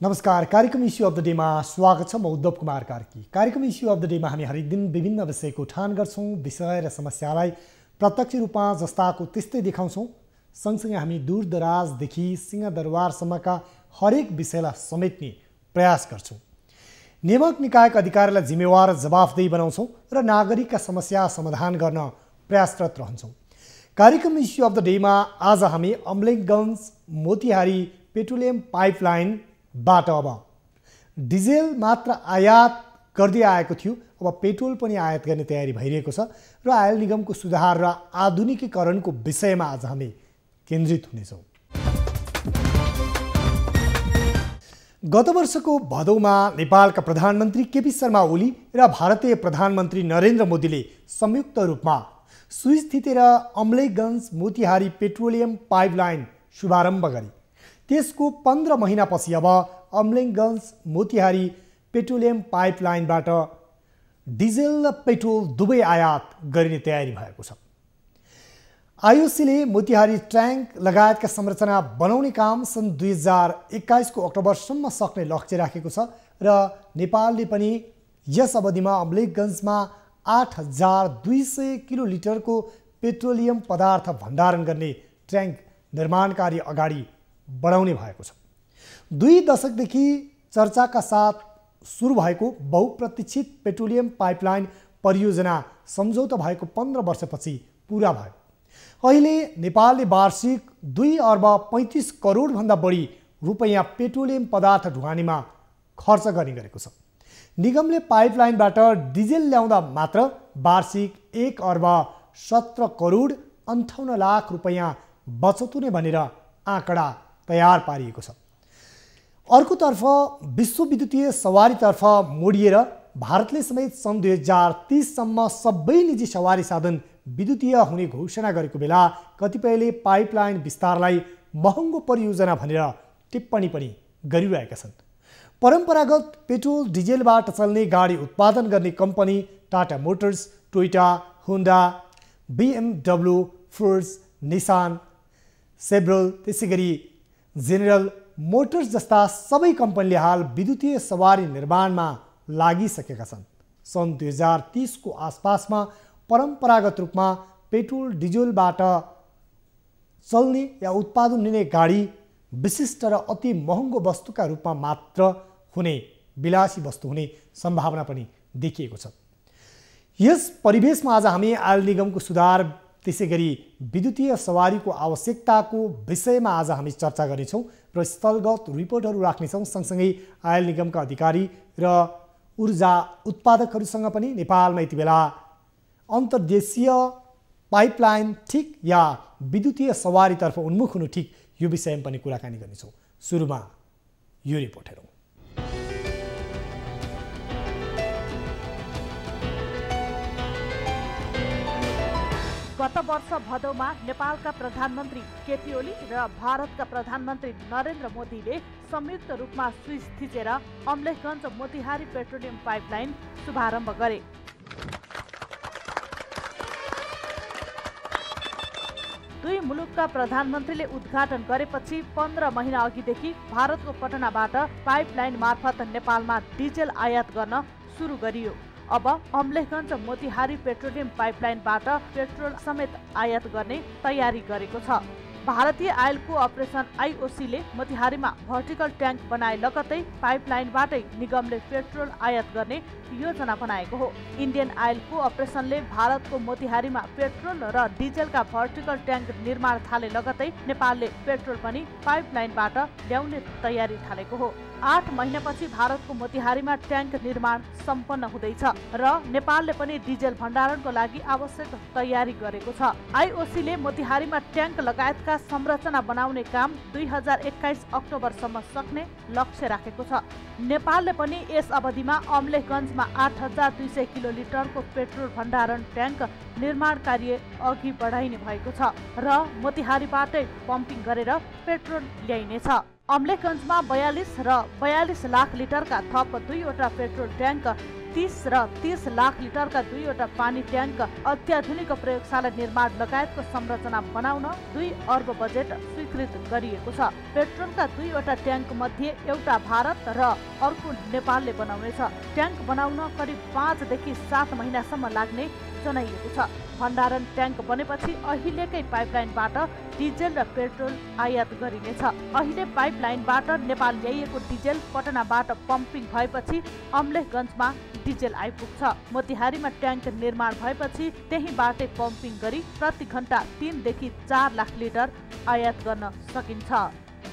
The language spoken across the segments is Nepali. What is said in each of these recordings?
नमस्कार। कार्यक्रम इस्यु अफ द डेमा स्वागत छ। म उद्धव कुमार कार्की। कार्यक्रम इस्यु अफ द डेमा हामी हरेक दिन विभिन्न विषयको उठान गर्छौं। विषय र समस्यालाई प्रत्यक्ष रूपमा जस्ताको त्यस्तै देखाउँछौं। सँगसँगै हामी दूरदराजदेखि सिंहदरबारसम्मका हरेक विषयलाई समेट्ने प्रयास गर्छौं। नियामक निकायका अधिकारीलाई जिम्मेवार र जवाफदेही बनाउँछौं र नागरिकका समस्या समाधान गर्न प्रयासरत रहन्छौं। कार्यक्रम इस्यु अफ द डेमा आज हामी अमलेखगञ्ज मोतिहारी पेट्रोलियम पाइपलाइन बाट अब डिजेल मात्र आयात गर्दै आएको थियो, अब पेट्रोल पनि आयात गर्ने तयारी भइरहेको छ र आयल निगमको सुधार र आधुनिकीकरणको विषयमा आज हामी केन्द्रित हुनेछौँ। गत वर्षको भदौमा नेपालका प्रधानमन्त्री केपी शर्मा ओली र भारतीय प्रधानमन्त्री नरेन्द्र मोदीले संयुक्त रूपमा स्विच थिचेर अमलेखगञ्ज मोतिहारी पेट्रोलियम पाइपलाइन शुभारम्भ गरे। त्यसको 15 महिनापछि अब अमलेखगञ्ज मोतिहारी पेट्रोलियम पाइपलाइनबाट डिजेल र पेट्रोल दुवै आयात गरिने तयारी भएको छ। आइओसीले मोतिहारी ट्याङ्क लगायतका संरचना बनाउने काम सन् 2021 को अक्टोबरसम्म सक्ने लक्ष्य राखेको छ र नेपालले पनि यस अवधिमा अमलेखगञ्जमा 8200 किलोलिटरको पेट्रोलियम पदार्थ भण्डारण गर्ने ट्याङ्क निर्माण कार्य अगाडि बढाउने भएको छ। 2 दशकदेखि चर्चाका साथ सुरु भएको बहुप्रतीक्षित पेट्रोलियम पाइपलाइन परियोजना सम्झौता भएको 15 वर्षपछि पूरा भयो। अहिले नेपालले वार्षिक 2 अर्ब 35 करोड भन्दा बढी रुपैयाँ पेट्रोलियम पदार्थ ढुवानीमा खर्च गर्ने गरेको छ। निगमले पाइपलाइनबाट डिजेल ल्याउँदा मात्र वार्षिक 1 अर्ब 17 करोड 58 लाख रुपैयाँ बचत हुने भनेर आँकडा तयार पारिएको छ। अर्कोतर्फ विश्व विद्युतीय सवारीतर्फ मोडिएर भारतले समेत सन् 2030 सम्म सबै निजी सवारी साधन विद्युतीय हुने घोषणा गरेको बेला कतिपयले पाइपलाइन विस्तारलाई महँगो परियोजना भनेर टिप्पणी पनि गरिरहेका छन्। परम्परागत पेट्रोल डिजेलबाट चल्ने गाडी उत्पादन गर्ने company Tata Motors, Toyota, Honda, BMW, Ford, Nissan, सेब्रल, त्यसैगरी जेनरल मोटर्स जस्ता सबै कम्पनीले हाल विद्युतीय सवारी निर्माणमा लागिसकेका छन्। सन् 2030 को आसपासमा परम्परागत रूपमा पेट्रोल डिजेलबाट चल्ने या उत्पादन हुने गाडी विशिष्ट र अति महँगो वस्तुका रूपमा मात्र हुने विलासी वस्तु हुने सम्भावना पनि देखिएको छ। यस परिवेशमा आज हामी आयल निगमको सुधार त्यसैगरी विद्युतीय सवारीको आवश्यकताको विषयमा आज हामी चर्चा गर्नेछौँ र स्थलगत रिपोर्टहरू राख्नेछौँ। सँगसँगै आयल निगमका अधिकारी र ऊर्जा उत्पादकहरूसँग पनि नेपालमा यति बेला अन्तर्देशीय पाइपलाइन ठिक या विद्युतीय सवारीतर्फ उन्मुख हुनु ठिक यो विषयमा पनि कुराकानी गर्नेछौँ। सुरुमा यो रिपोर्ट हेरौँ। गत वर्ष भदौमा नेपालका प्रधानमन्त्री केपी ओली र भारतका प्रधानमन्त्री नरेन्द्र मोदीले संयुक्त रूपमा स्विच थिचेर अमलेखगञ्ज मोतिहारी पेट्रोलियम पाइपलाइन शुभारम्भ गरे। दुई मुलुकका प्रधानमन्त्रीले उद्घाटन गरेपछि 15 महिना अघिदेखि भारतको पटनाबाट पाइपलाइन मार्फत नेपालमा डिजेल आयात गर्न सुरु गरियो। अब अमलेखगञ्ज मोतिहारी पेट्रोलियम पाइपलाइनबाट पेट्रोल समेत आयात गर्ने तयारी गरेको छ। भारतीय आयलको अपरेसन आइओसीले मोतिहारीमा भर्टिकल ट्याङ्क बनाए लगतै पाइपलाइनबाटै निगमले पेट्रोल आयात गर्ने योजना बनाएको हो। इन्डियन आयलको अपरेसनले भारतको मोतिहारीमा पेट्रोल र डिजेलका भर्टिकल ट्याङ्क निर्माण थाले लगतै नेपालले पेट्रोल पनि पाइपलाइनबाट ल्याउने तयारी थालेको हो। 8 महिनापछि भारतको मोतिहारीमा ट्याङ्क निर्माण सम्पन्न हुँदैछ र नेपालले पनि डिजेल भण्डारणको लागि आवश्यक तयारी गरेको छ। आइओसीले मोतिहारीमा ट्याङ्क लगायतका संरचना बनाउने काम 2021 अक्टोबरसम्म सक्ने लक्ष्य राखेको छ। नेपालले पनि यस अवधिमा अमलेखगञ्जमा 8200 किलोलिटरको पेट्रोल भण्डारण ट्याङ्क निर्माण कार्य अघि बढाइने भएको छ र मोतिहारीबाटै पम्पिङ गरेर पेट्रोल ल्याइनेछ। अमलेखगञ्जमा 42 र 42 लाख लिटरका थप 2वटा पेट्रोल ट्याङ्क, 30 र 30 लाख लिटरका 2वटा पानी ट्याङ्क, अत्याधुनिक प्रयोगशाला निर्माण लगायतको संरचना बनाउन 2 अर्ब बजेट स्वीकृत गरिएको छ। पेट्रोलका 2वटा ट्याङ्क मध्ये एउटा भारत र अर्को नेपालले बनाउनेछ। ट्याङ्क बनाउन करिब 5 देखि 7 महिनासम्म लाग्ने जनाइएको छ। भण्डारण ट्याङ्क बनेपछि अहिलेकै पाइपलाइनबाट डिजेल र पेट्रोल आयात गरिनेछ। अहिले पाइपलाइनबाट नेपाल ल्याइएको डिजेल पटनाबाट पम्पिङ भएपछि अमलेखगञ्जमा डिजेल आइपुग्छ। मोतिहारीमा ट्याङ्क निर्माण भएपछि त्यहीँबाटै पम्पिङ गरी प्रति घण्टा 3 देखि 4 लाख लिटर आयात गर्न सकिन्छ।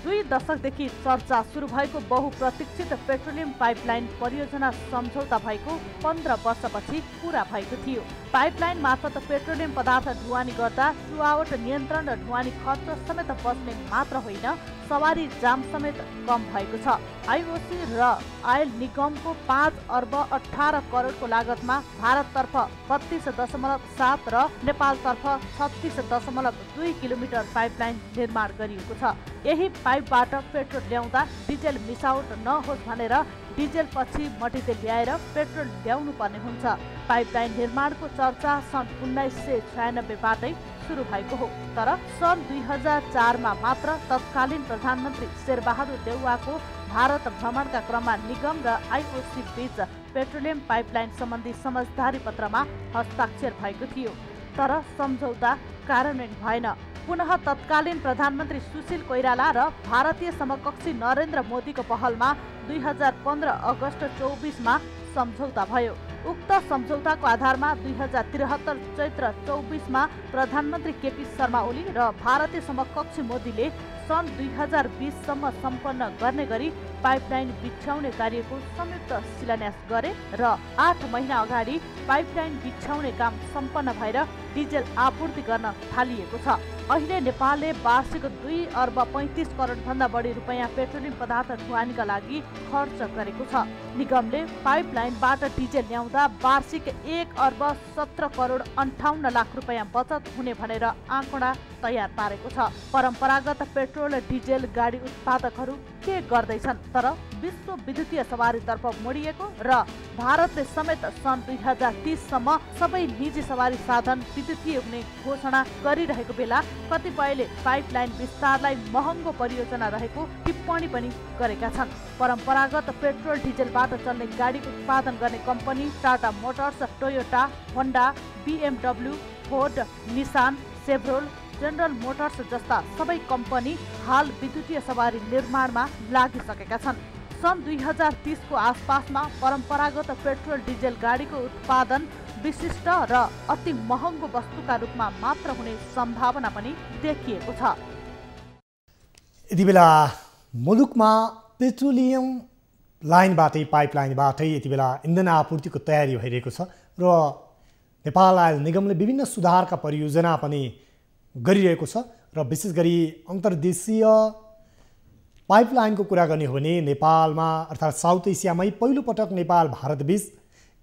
2 दशकदेखि चर्चा सुरु भएको बहुप्रतीक्षित पेट्रोलियम पाइपलाइन परियोजना सम्झौता भएको 15 वर्षपछि पूरा भएको थियो। पाइपलाइन मार्फत पेट्रोलियम पदार्थ ढुवानी गर्दा चुहावट नियन्त्रण र ढुवानी खर्च समेत बच्ने मात्र होइन, सवारी जाम समेत कम भएको छ। आइओसी र आयल निगमको 5 अर्ब 18 करोडको लागतमा भारततर्फ 32.7 र नेपालतर्फ 36.2 किलोमिटर पाइपलाइन निर्माण गरिएको छ। यही पाइपबाट पेट्रोल ल्याउँदा डिजेल मिसावट नहोस् भनेर डिजेल पछि मटिते ल्याएर पेट्रोल ल्याउनु पर्ने हुन्छ। पाइपलाइन निर्माणको चर्चा सन् 1996बाटै सुरु भएको हो, तर सन् 2004मा मात्र तत्कालीन प्रधानमन्त्री शेरबहादुर देउवाको भारत भ्रमणका क्रममा निगम र आइओसी बीच पेट्रोलियम पाइपलाइन सम्बन्धी समझदारी पत्रमा हस्ताक्षर भएको थियो, तर सम्झौता कार्यान्वयन भएन। पुनः तत्कालीन प्रधानमन्त्री सुशील कोइराला र भारतीय समकक्षी नरेन्द्र मोदीको पहलमा 2015 अगस्त 24मा सम्झौता भयो। उक्त सम्झौताको आधारमा 2073 चैत्र 24मा प्रधानमन्त्री केपी शर्मा ओली र भारतीय समकक्षी मोदीले सन् 2020सम्म सम्पन्न गर्ने गरी पाइपलाइन बिछ्याउने कार्यको संयुक्त शिलान्यास गरे र 8 महिना अगाडि पाइपलाइन बिछ्याउने काम सम्पन्न भएर डिजेल आपूर्ति गर्न थालिएको छ। अहिले नेपालले वार्षिक 2 अर्ब 35 करोड भन्दा बढी रुपैयाँ पेट्रोलियम पदार्थ ढुवानीका लागि खर्च गरेको छ। निगमले पाइपलाइनबाट डिजेल ल्याउँदा वार्षिक 1 अर्ब 17 करोड 58 लाख रुपैयाँ बचत हुने भनेर आँकडा तयार पारेको छ। परम्परागत पेट्रोल डिजेल गाडी उत्पादकहरू के गर्दैछन्, तर विश्व विद्युतीय सवारीतर्फ मोडिएको र भारतले समेत सन् 2030सम्म सबै निजी सवारी साधन विद्युतीय हुने घोषणा गरिरहेको बेला कतिपयले पाइपलाइन विस्तारलाई महँगो परियोजना रहेको टिप्पणी पनि गरेका छन्। परम्परागत पेट्रोल डिजेलबाट चल्ने गाडी उत्पादन गर्ने company Tata Motors, Toyota, Honda, BMW, Ford, Nissan, Chevrolet, General Motors जस्ता सबै कम्पनी हाल विद्युतीय सवारी निर्माणमा लागिसकेका छन्। सन् 2030को आसपासमा परम्परागत पेट्रोल डिजेल गाडीको उत्पादन विशिष्ट र अति महँगो वस्तुका रूपमा मात्र हुने सम्भावना पनि देखिएको छ। यति बेला मुलुकमा पेट्रोलियम लाइनबाटै पाइपलाइनबाटै यति बेला इन्धन आपूर्तिको तयारी भइरहेको छ र नेपाल आयल निगमले विभिन्न सुधारका परियोजना पनि गरिरहेको छ र विशेष गरी अन्तर्देशीय पाइपलाइनको कुरा गर्ने हो भने नेपालमा अर्थात् साउथ एसियामै पहिलो पटक नेपाल भारत बीच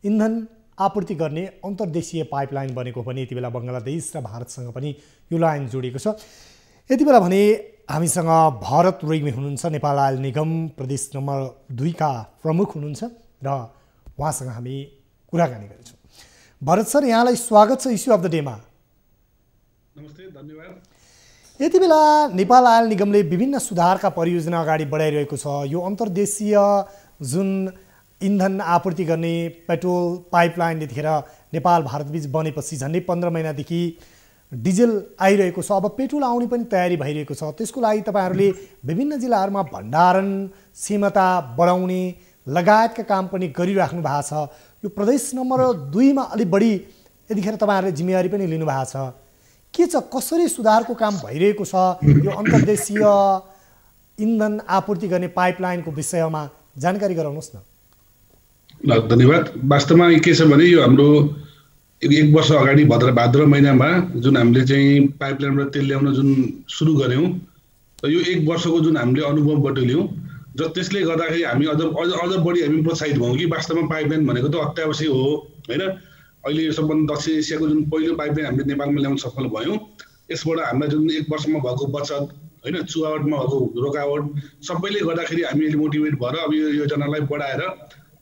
इन्धन आपूर्ति गर्ने अन्तर्देशीय पाइपलाइन बनेको भने यति बेला बङ्गलादेश र भारतसँग पनि यो लाइन जोडिएको छ। यति बेला भने हामीसँग भरत रेग्मी हुनुहुन्छ, नेपाल आयल निगम प्रदेश नम्बर 2 का प्रमुख हुनुहुन्छ र उहाँसँग हामी कुराकानी गर्छौँ। भरत सर, यहाँलाई स्वागत छ इस्यु अफ द डेमा। नमस्ते, धन्यवाद। यति बेला नेपाल आयल निगमले विभिन्न सुधारका परियोजना अगाडि बढाइरहेको छ। यो अन्तर्देशीय जुन इन्धन आपूर्ति गर्ने पेट्रोल पाइपलाइन यतिखेर नेपाल भारतबीच बनेपछि झन्डै 15 महिनादेखि डिजेल आइरहेको छ। अब पेट्रोल आउने पनि तयारी भइरहेको छ। त्यसको लागि तपाईँहरूले विभिन्न जिल्लाहरूमा भण्डारण क्षमता बढाउने लगायतका काम पनि गरिराख्नु भएको छ। यो प्रदेश नम्बर 2 मा अलि बढी यतिखेर तपाईँहरूले जिम्मेवारी पनि लिनुभएको छ। के छ, कसरी सुधारको काम भइरहेको छ यो अन्तर्देशीय इन्धन आपूर्ति गर्ने पाइपलाइनको विषयमा जानकारी गराउनुहोस् न। धन्यवाद। वास्तवमा के छ भने यो हाम्रो 1 वर्ष अगाडि भाद्र महिनामा जुन हामीले चाहिँ पाइपलाइनबाट तेल ल्याउन जुन सुरु गऱ्यौँ र यो 1 वर्षको जुन हामीले अनुभव बटुल्यौँ र त्यसले गर्दाखेरि हामी अझ बढी हामी प्रोत्साहित भयौँ कि वास्तवमा पाइपलाइन भनेको त अत्यावश्यक हो होइन। अहिले सबभन्दा दक्षिण एसियाको जुन पहिलो पाइपलाइन हामीले नेपालमा ल्याउन सफल भयौँ। यसबाट हामीलाई जुन 1 वर्षमा भएको बचत होइन चुहावटमा भएको रोकावट सबैले गर्दाखेरि हामी अहिले मोटिभेट भएर अब यो योजनालाई बढाएर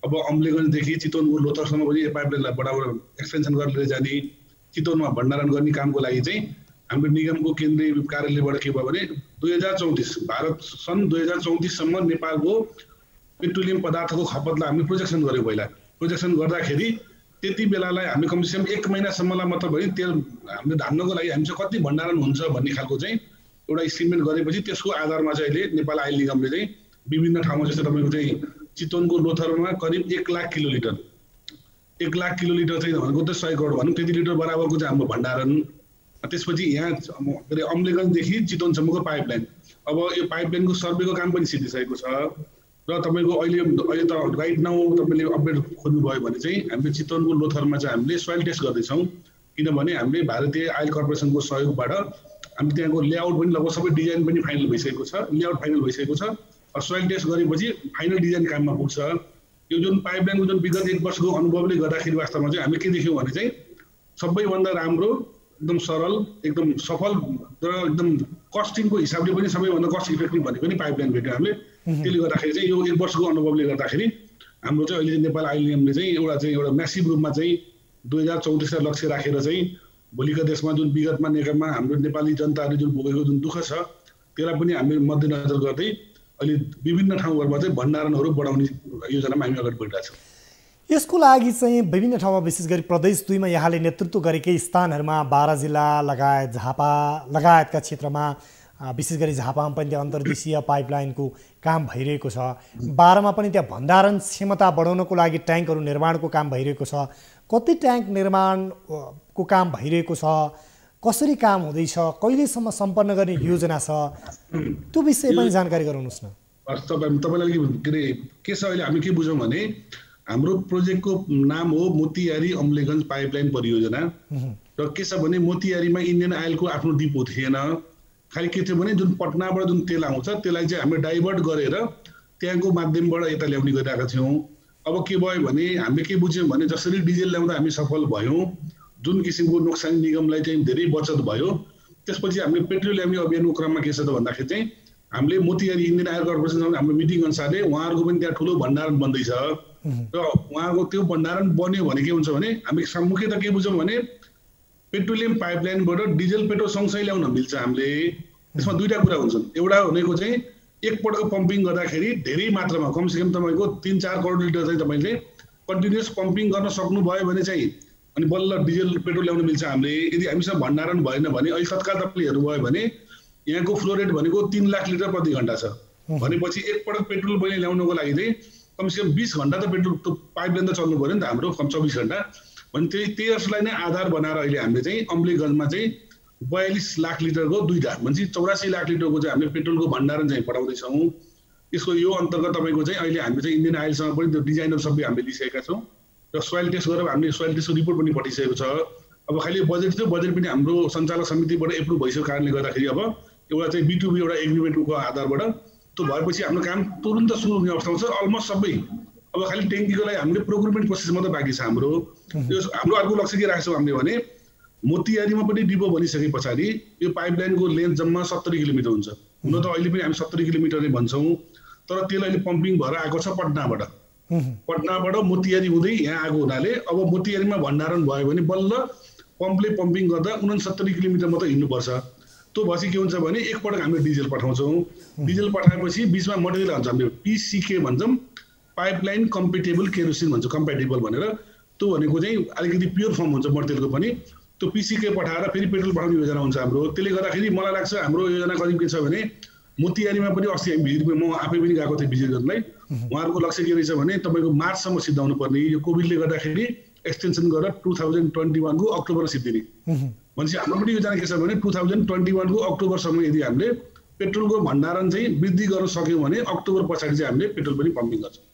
अब अम्लेगञ्जदेखि चितवनको लोथरसम्म पनि यो पाइपलाइनलाई बढाएर एक्सटेन्सन गरेर जाने चितवनमा भण्डारण गर्ने कामको लागि चाहिँ हाम्रो निगमको केन्द्रीय कार्यालयबाट के भयो भने 2034 भारत सन् 2034सम्म नेपालको पेट्रोलियम पदार्थको खपतलाई हामीले प्रोजेक्सन गर्यौँ। पहिला प्रोजेक्सन गर्दाखेरि त्यति बेलालाई हामी कमसेकम 1 महिनासम्मलाई मात्र भने तेल हामीले धान्नको लागि हामीसँग कति भण्डारण हुन्छ भन्ने खालको चाहिँ एउटा इस्टिमेट गरेपछि त्यसको आधारमा चाहिँ अहिले नेपाल आइल निगमले चाहिँ विभिन्न ठाउँमा जस्तो तपाईँको चाहिँ चितवनको लोथरमा करिब 1 लाख किलोलिटर 1 लाख किलोलिटर चाहिँ भनेको त 100 करोड भनौँ त्यति लिटर बराबरको चाहिँ हाम्रो भण्डारण। त्यसपछि यहाँ के अरे अम्लेगञ्जदेखि चितवनसम्मको पाइपलाइन अब यो पाइपलाइनको सर्वेको काम पनि सिद्धिसकेको छ र तपाईँको अहिले त राइट नाउ तपाईँले अपडेट खोज्नुभयो भने चाहिँ हामीले चितवनको लोथरमा चाहिँ हामीले सोइल टेस्ट गर्दैछौँ किनभने हामीले भारतीय आइल कर्पोरेसनको सहयोगबाट हामी त्यहाँको लेआउट पनि लगभग सबै डिजाइन पनि फाइनल भइसकेको छ लेआउट फाइनल भइसकेको छ सोइल टेस्ट गरेपछि फाइनल डिजाइन काममा पुग्छ। यो जुन पाइपलाइनको जुन विगत 1 वर्षको अनुभवले गर्दाखेरि वास्तवमा चाहिँ हामी के देख्यौँ भने चाहिँ सबैभन्दा राम्रो एकदम सरल एकदम सफल र एकदम कस्टिङको हिसाबले पनि सबैभन्दा कस्ट इफेक्टिभ भनेको पनि पाइपलाइन भेट्यो हामीले। त्यसले गर्दाखेरि चाहिँ यो 1 वर्षको अनुभवले गर्दाखेरि हाम्रो चाहिँ अहिले नेपाल आइल निगमले चाहिँ एउटा म्यासिभ रूपमा चाहिँ 2034 लक्ष्य राखेर चाहिँ भोलिका देशमा जुन विगतमा नेकपा हाम्रो नेपाली जनताहरूले जुन भोगेको जुन दुःख छ त्यसलाई पनि हामीले मध्यनजर गर्दै अहिले विभिन्न ठाउँहरूमा चाहिँ भण्डारणहरू बढाउने योजनामा हामी अगाडि बढिरहेका छौँ। यसको लागि चाहिँ विभिन्न ठाउँमा विशेष गरी प्रदेश 2 मा यहाँले नेतृत्व गरेकै स्थानहरूमा 12 जिल्ला लगायत झापा लगायतका क्षेत्रमा विशेष गरी झापामा पनि त्यहाँ अन्तर्देशीय पाइपलाइनको काम भइरहेको छ। 12 मा पनि त्यहाँ भण्डारण क्षमता बढाउनको लागि ट्याङ्कहरू निर्माणको काम भइरहेको छ। कति ट्याङ्क निर्माणको काम भइरहेको छ, कसरी काम हुँदैछ, कहिलेसम्म सम्पन्न गर्ने योजना छ, त्यो विषय पनि जानकारी गराउनुहोस् न। तपाईँलाई के छ अहिले हामी के बुझौँ भने हाम्रो प्रोजेक्टको नाम हो मोतियारी अम्लेगञ्ज पाइपलाइन परियोजना र के छ भने मोतियारीमा इन्डियन आइलको आफ्नो डिपो थिएन। खालि के थियो भने जुन पटनाबाट जुन तेल आउँछ त्यसलाई चाहिँ हामीले डाइभर्ट गरेर त्यहाँको माध्यमबाट यता ल्याउने गरिरहेका थियौँ। अब के भयो भने हामीले के बुझ्यौँ भने जसरी डिजेल ल्याउँदा हामी सफल भयौँ, जुन किसिमको नोक्सानी निगमलाई चाहिँ धेरै बचत भयो, त्यसपछि हामीले पेट्रोल ल्याउने अभियानको क्रममा के छ त भन्दाखेरि चाहिँ हामीले मोतियारी इन्डियन आइल कर्पोरेसनसँग हाम्रो मिटिङ अनुसारले उहाँहरूको पनि त्यहाँ ठुलो भण्डारण बन्दैछ र उहाँको त्यो भण्डारण बन्यो भने के हुन्छ भने हामी मुख्यतः के बुझौँ भने पेट्रोलियम पाइपलाइनबाट डिजेल पेट्रोल सँगसँगै ल्याउन मिल्छ। हामीले त्यसमा दुईवटा कुरा हुन्छन्। एउटा भनेको चाहिँ एकपटक पम्पिङ गर्दाखेरि धेरै मात्रामा कमसेकम तपाईँको 3-4 करोड लिटर चाहिँ तपाईँले कन्टिन्युस पम्पिङ गर्न सक्नुभयो भने चाहिँ अनि बल्ल डिजेल पेट्रोल ल्याउन मिल्छ हामीले। यदि हामीसँग भण्डारण भएन भने अहिले तत्काल तपाईँले हेर्नुभयो भने यहाँको फ्लो रेट भनेको 3 लाख लिटर प्रति घन्टा छ भनेपछि एकपटक पेट्रोल पनि ल्याउनको लागि चाहिँ कमसेकम 20 घन्टा त पेट्रोल पाइपलाइन त चल्नु पऱ्यो नि त हाम्रो 24 घन्टा भने त्यसलाई नै आधार बनाएर अहिले हामीले चाहिँ अम्लेगञ्जमा चाहिँ 42 लाख लिटरको दुईटा भनेपछि 84 लाख लिटरको चाहिँ हामीले पेट्रोलको भण्डारण चाहिँ बढाउँदैछौँ। यसको यो अन्तर्गत तपाईँको चाहिँ अहिले हामीले चाहिँ इन्डियन आइलसँग पनि त्यो डिजाइनहरू सबै हामीले लिइसकेका छौँ र सोइल टेस्ट गरेर हामीले सोइल टेस्टको रिपोर्ट पनि पठाइसकेको छ। अब खालि बजेट थियो, बजेट पनि हाम्रो सञ्चालक समितिबाट एप्रुभ भइसकेको कारणले गर्दाखेरि अब एउटा चाहिँ B2B एउटा एग्रिमेन्टको आधारबाट त्यो भएपछि हाम्रो काम तुरुन्त सुरु हुने अवस्थामा छ अलमोस्ट सबै। अब खालि ट्याङ्कीको लागि हामीले प्रोक्युरमेन्ट प्रोसेस मात्रै बाँकी छ हाम्रो। यो हाम्रो अर्को लक्ष्य के राखेको छौँ हामीले भने मोतियारीमा पनि डिपो बनिसके पछाडि यो पाइपलाइनको लेन्थ जम्मा 70 किलोमिटर हुन्छ। हुन त अहिले पनि हामी 70 किलोमिटर नै भन्छौँ, तर त्यसलाई अहिले पम्पिङ भएर आएको छ पटनाबाट मोतियारी हुँदै यहाँ आएको हुनाले अब मोतियारीमा भण्डारण भयो भने बल्ल पम्पले पम्पिङ गर्दा 69 किलोमिटर मात्रै हिँड्नुपर्छ। त्यो भएपछि के हुन्छ भने एकपटक हामीले डिजेल पठाउँछौँ। डिजेल पठाएपछि बिचमा मटेरियल हुन्छ, हामीले PCK भन्छौँ, पाइपलाइन कम्पेटेबल केरोसिन भन्छ, कम्पेटेबल भनेर। त्यो भनेको चाहिँ अलिकति प्योर फर्म हुन्छ मटेरियलको पनि। त्यो PCK पठाएर फेरि पेट्रोल पठाउने योजना हुन्छ हाम्रो। त्यसले गर्दाखेरि मलाई लाग्छ हाम्रो योजना करिब के छ भने मोतियारीमा पनि अस्ति म आफै पनि गएको थिएँ भिजिट गर्नलाई। उहाँहरूको लक्ष्य के रहेछ भने तपाईँको मार्चसम्म सिद्धाउनु पर्ने, यो कोभिडले गर्दाखेरि एक्सटेन्सन गरेर 2021 को अक्टोबरमा सिद्धिने भनेपछि हाम्रो पनि योजना के छ भने 2021 को अक्टोबरसम्म यदि हामीले पेट्रोलको भण्डारण चाहिँ वृद्धि गर्न सक्यौँ भने अक्टोबर पछाडि चाहिँ हामीले पेट्रोल पनि पम्पिङ गर्छौँ।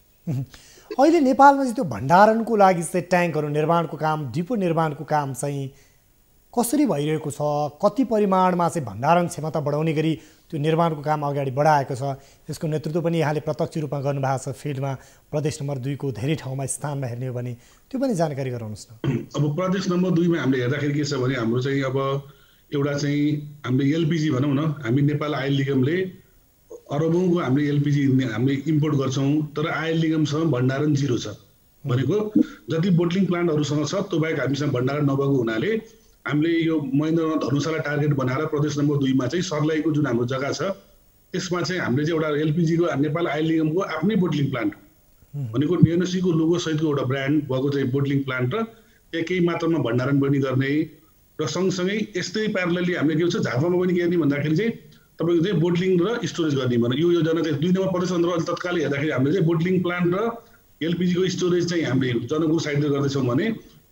अहिले नेपालमा चाहिँ त्यो भण्डारणको लागि चाहिँ ट्याङ्कहरू निर्माणको काम, डिपो निर्माणको काम चाहिँ कसरी भइरहेको छ, कति परिमाणमा चाहिँ भण्डारण क्षमता बढाउने गरी त्यो निर्माणको काम अगाडि बढाएको छ, यसको नेतृत्व पनि यहाँले प्रत्यक्ष रूपमा गर्नुभएको छ फिल्डमा प्रदेश नम्बर 2 को धेरै ठाउँमा स्थानमा हेर्ने हो भने त्यो पनि जानकारी गराउनुहोस् न। अब प्रदेश नम्बर 2 मा हामीले हेर्दाखेरि के छ भने हाम्रो चाहिँ अब एउटा चाहिँ हामीले एलपिजी भनौँ न, हामी नेपाल आयल निगमले अरबौँको हामीले एलपिजी हामीले इम्पोर्ट गर्छौँ, तर आयल निगमसँग भण्डारण जिरो छ। भनेको जति बोटलिङ प्लान्टहरूसँग छ त्यो बाहेक हामीसँग भण्डारण नभएको हुनाले हामीले यो महेन्द्रनगर धर्मशाला टार्गेट बनाएर प्रदेश नम्बर 2 मा चाहिँ सर्लाहीको जुन हाम्रो जग्गा छ त्यसमा चाहिँ हामीले चाहिँ एउटा एलपिजीको नेपाल आयल निगमको आफ्नै बोटलिङ प्लान्ट भनेको निएनसीको लोगो सहितको एउटा ब्रान्ड भएको चाहिँ बोटलिङ प्लान्ट र त्यहाँ केही मात्रामा भण्डारण पनि गर्ने र सँगसँगै यस्तै प्यारलली हामीले के भन्छ झापामा पनि के गर्ने भन्दाखेरि चाहिँ तपाईँको चाहिँ बोटलिङ र स्टोरेज गर्ने भने यो योजना चाहिँ 2 नम्बर प्रदेश अन्तर्गत तत्कालै हेर्दाखेरि हामीले चाहिँ बोटलिङ प्लान्ट र एलपिजीको स्टोरेज चाहिँ हामीले जनकपुर साइडले गर्दैछौँ भने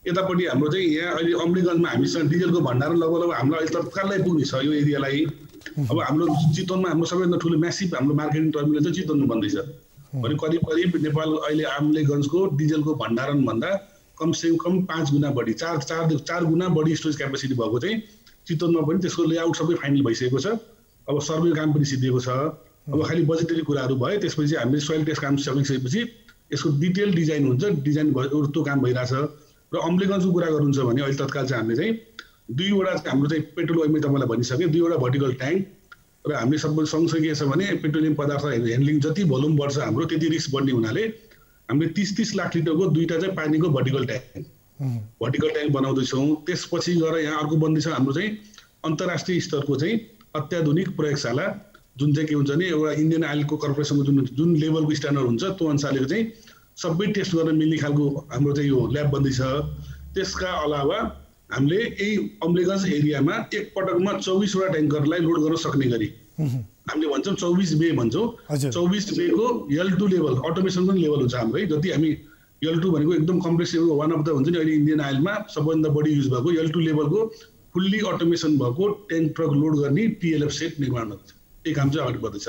यतापट्टि हाम्रो चाहिँ यहाँ अहिले अम्लीगञ्जमा हामीसँग डिजलको भण्डारण लगभग हाम्रो अहिले तत्कालै पुग्ने छ यो एरियालाई। अब हाम्रो चितवनमा हाम्रो सबैभन्दा ठुलो म्यासिभ हाम्रो मार्केटिङ टर्मिनल चाहिँ चितवनमा बन्दैछ भने करिब नेपाल अहिले अम्लीगञ्जको डिजलको भण्डारण भन्दा कमसेकम कम 5 गुणा बढी 4 गुणा बढी स्टोरेज क्यापेसिटी भएको चाहिँ चितवनमा पनि त्यसको लेआउट सबै फाइनल भइसकेको छ। अब सर्वे काम पनि सिद्धिएको छ। अब खालि बजेटरी कुराहरू भयो, त्यसपछि हामीले सोइल टेस्ट काम सकिसकेपछि यसको डिटेल डिजाइन हुन्छ, डिजाइन भयो त्यो काम भइरहेछ। र अम्लीगञ्जको कुरा गर्नुहुन्छ भने अहिले तत्काल चाहिँ हामीले चाहिँ 2वटा हाम्रो चाहिँ पेट्रोल मैले तपाईँलाई भनिसकेँ 2वटा भर्टिकल ट्याङ्क र हामीले सबै सँगसँगै के छ भने पेट्रोलियम पदार्थ ह्यान्डलिङ जति भोल्युम बढ्छ हाम्रो त्यति रिस्क बढ्ने हुनाले हामीले 30 लाख लिटरको 2टा चाहिँ पानीको भर्टिकल ट्याङ्क बनाउँदैछौँ। त्यसपछि गएर यहाँ अर्को बन्दैछ हाम्रो चाहिँ अन्तर्राष्ट्रिय स्तरको चाहिँ अत्याधुनिक प्रयोगशाला जुन चाहिँ के हुन्छ भने एउटा इन्डियन आइलको कर्पोरेसनको जुन लेभलको स्ट्यान्डर्ड हुन्छ त्यो अनुसारले चाहिँ सबै टेस्ट गर्न मिल्ने खालको हाम्रो चाहिँ यो ल्याब बन्दैछ। त्यसका अलावा हामीले यही अम्लीगञ्ज एरियामा एक पटकमा 24वटा ट्याङ्करलाई लोड गर्न सक्ने गरी हामीले भन्छौँ 24 बे भन्छौँ। 24 बेको L2 लेभल अटोमेसन पनि लेभल हुन्छ हाम्रो। जति हामी L2 भनेको एकदम कम्प्लेक्स वान अफ द हुन्छ नि अहिले इन्डियन आइलमा सबैभन्दा बढी युज भएको L2 लेभलको फुल्ली अटोमेसन भएको ट्याङ्क ट्रक लोड गर्ने TLF सेट निर्माण हुन्छ। यही काम चाहिँ अगाडि बढ्दैछ।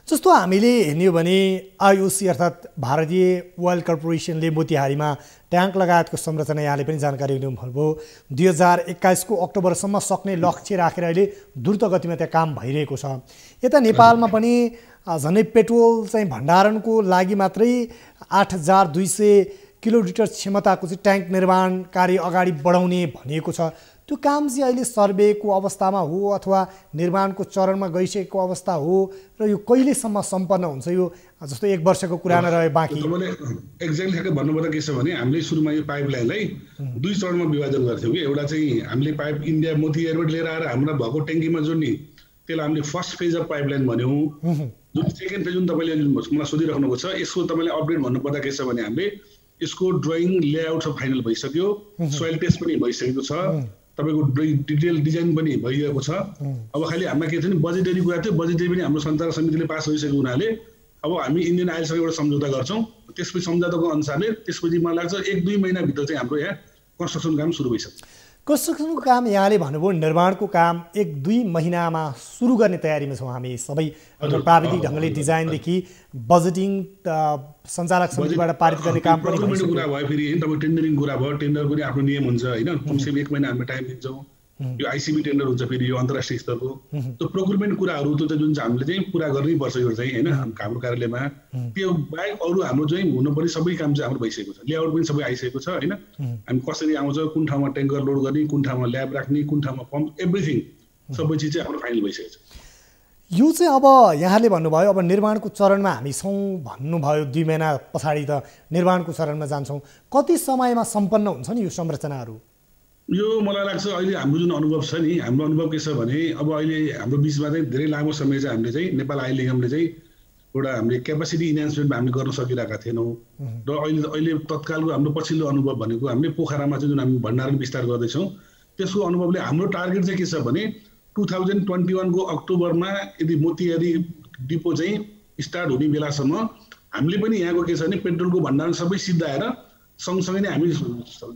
जस्तो हामीले हेर्ने भने आइओसी अर्थात् भारतीय ओइल कर्पोरेसनले मोतिहारीमा ट्याङ्क लगायतको संरचना यहाँले पनि जानकारी दिनुभयो 2021 को अक्टोबरसम्म सक्ने लक्ष्य राखेर अहिले द्रुत गतिमा त्यहाँ काम भइरहेको छ। यता नेपालमा पनि झनै पेट्रोल चाहिँ भण्डारणको लागि मात्रै 8200 किलोलिटर क्षमताको चाहिँ ट्याङ्क निर्माण कार्य अगाडि बढाउने भनिएको छ। त्यो काम चाहिँ अहिले सर्वेको अवस्थामा हो अथवा निर्माणको चरणमा गइसकेको अवस्था हो र यो कहिलेसम्म सम्पन्न हुन्छ? यो जस्तो 1 वर्षको कुरा नै रह्यो बाँकी। तपाईँले एक्ज्याक्टली ठ्याक्कै भन्नुपर्दा के छ भने हामीले सुरुमा यो पाइपलाइनलाई 2 चरणमा विभाजन गर्थ्यौँ कि एउटा चाहिँ हामीले पाइप इन्डिया मोतिहारीबाट लिएर आएर हाम्रो भएको ट्याङ्कीमा जोड्ने त्यसलाई हामीले फर्स्ट फेज अफ पाइपलाइन भन्यौँ। जुन सेकेन्ड फेज जुन तपाईँले मलाई सोधिराख्नुभएको छ यसको तपाईँले अपडेट भन्नुपर्दा के छ भने हामीले यसको ड्रइङ लेआउट सब फाइनल भइसक्यो, सोइल टेस्ट पनि भइसकेको छ, तपाईँको डिटेल डिजाइन पनि भइरहेको छ। अब खालि हामीलाई के थियो नि बजेटरी कुरा थियो, बजेटरी पनि हाम्रो सञ्चालन समितिले पास भइसकेको हुनाले अब हामी इन्डियन आइलसँग एउटा सम्झौता गर्छौँ। त्यसपछि सम्झौताको अनुसारले त्यसपछि मलाई लाग्छ 1-2 महिनाभित्र चाहिँ हाम्रो यहाँ कन्स्ट्रक्सन काम सुरु भइसक्छ। कन्स्ट्रक्सनको काम यहाँले भन्नुभयो निर्माणको काम 1-2 महिनामा सुरु गर्ने तयारीमा छौँ हामी सबै। प्राविधिक ढङ्गले डिजाइनदेखि बजेटिङ सञ्चालक समितिबाट पारित गर्ने काम पनि भइसक्यो। कुरा भयो फेरि तपाईँ टेन्डरिङ कुरा भयो, टेन्डर पनि आफ्नो नियम हुन्छ होइन, कमसेकम 1 महिना हामी टाइम दिन्छौँ। यो आइसिबी टेन्डर हुन्छ फेरि यो अन्तर्राष्ट्रिय स्तरको त्यो प्रोक्युरमेन्ट कुराहरू त्यो चाहिँ जुन चाहिँ हामीले चाहिँ पुरा गर्नै पर्छ यो चाहिँ होइन हाम्रो कार्यालयमा। त्यो बाहेक अरू हाम्रो चाहिँ हुनुपर्ने सबै काम चाहिँ हाम्रो भइसकेको छ, लेआउट पनि सबै आइसकेको छ होइन। हामी कसरी आउँछ, कुन ठाउँमा ट्याङ्कर लोड गर्ने, कुन ठाउँमा ल्याब राख्ने, कुन ठाउँमा पम्प, एभ्रिथिङ सबै चिज चाहिँ हाम्रो फाइनल भइसकेको छ। यो चाहिँ अब यहाँले भन्नुभयो अब निर्माणको चरणमा हामी छौँ भन्नुभयो, 2 महिना पछाडि त निर्माणको चरणमा जान्छौँ। कति समयमा सम्पन्न हुन्छ नि यो संरचनाहरू? यो मलाई लाग्छ अहिले हाम्रो जुन अनुभव छ नि, हाम्रो अनुभव के छ भने अब अहिले हाम्रो बिचमा चाहिँ धेरै लामो समय चाहिँ हामीले चाहिँ नेपाल आइल निगमले चाहिँ एउटा हामीले क्यापासिटी इन्हान्समेन्ट हामीले गर्न सकिरहेका थिएनौँ। र अहिले तत्कालको हाम्रो पछिल्लो अनुभव भनेको हामीले पोखरामा चाहिँ जुन हामी भण्डारण विस्तार गर्दैछौँ त्यसको अनुभवले हाम्रो टार्गेट चाहिँ के छ भने 2021 को अक्टोबरमा यदि मोतिहारी डिपो चाहिँ स्टार्ट हुने बेलासम्म हामीले पनि यहाँको के छ भने पेट्रोलको भण्डारण सबै सिद्धाएर सँगसँगै नै हामी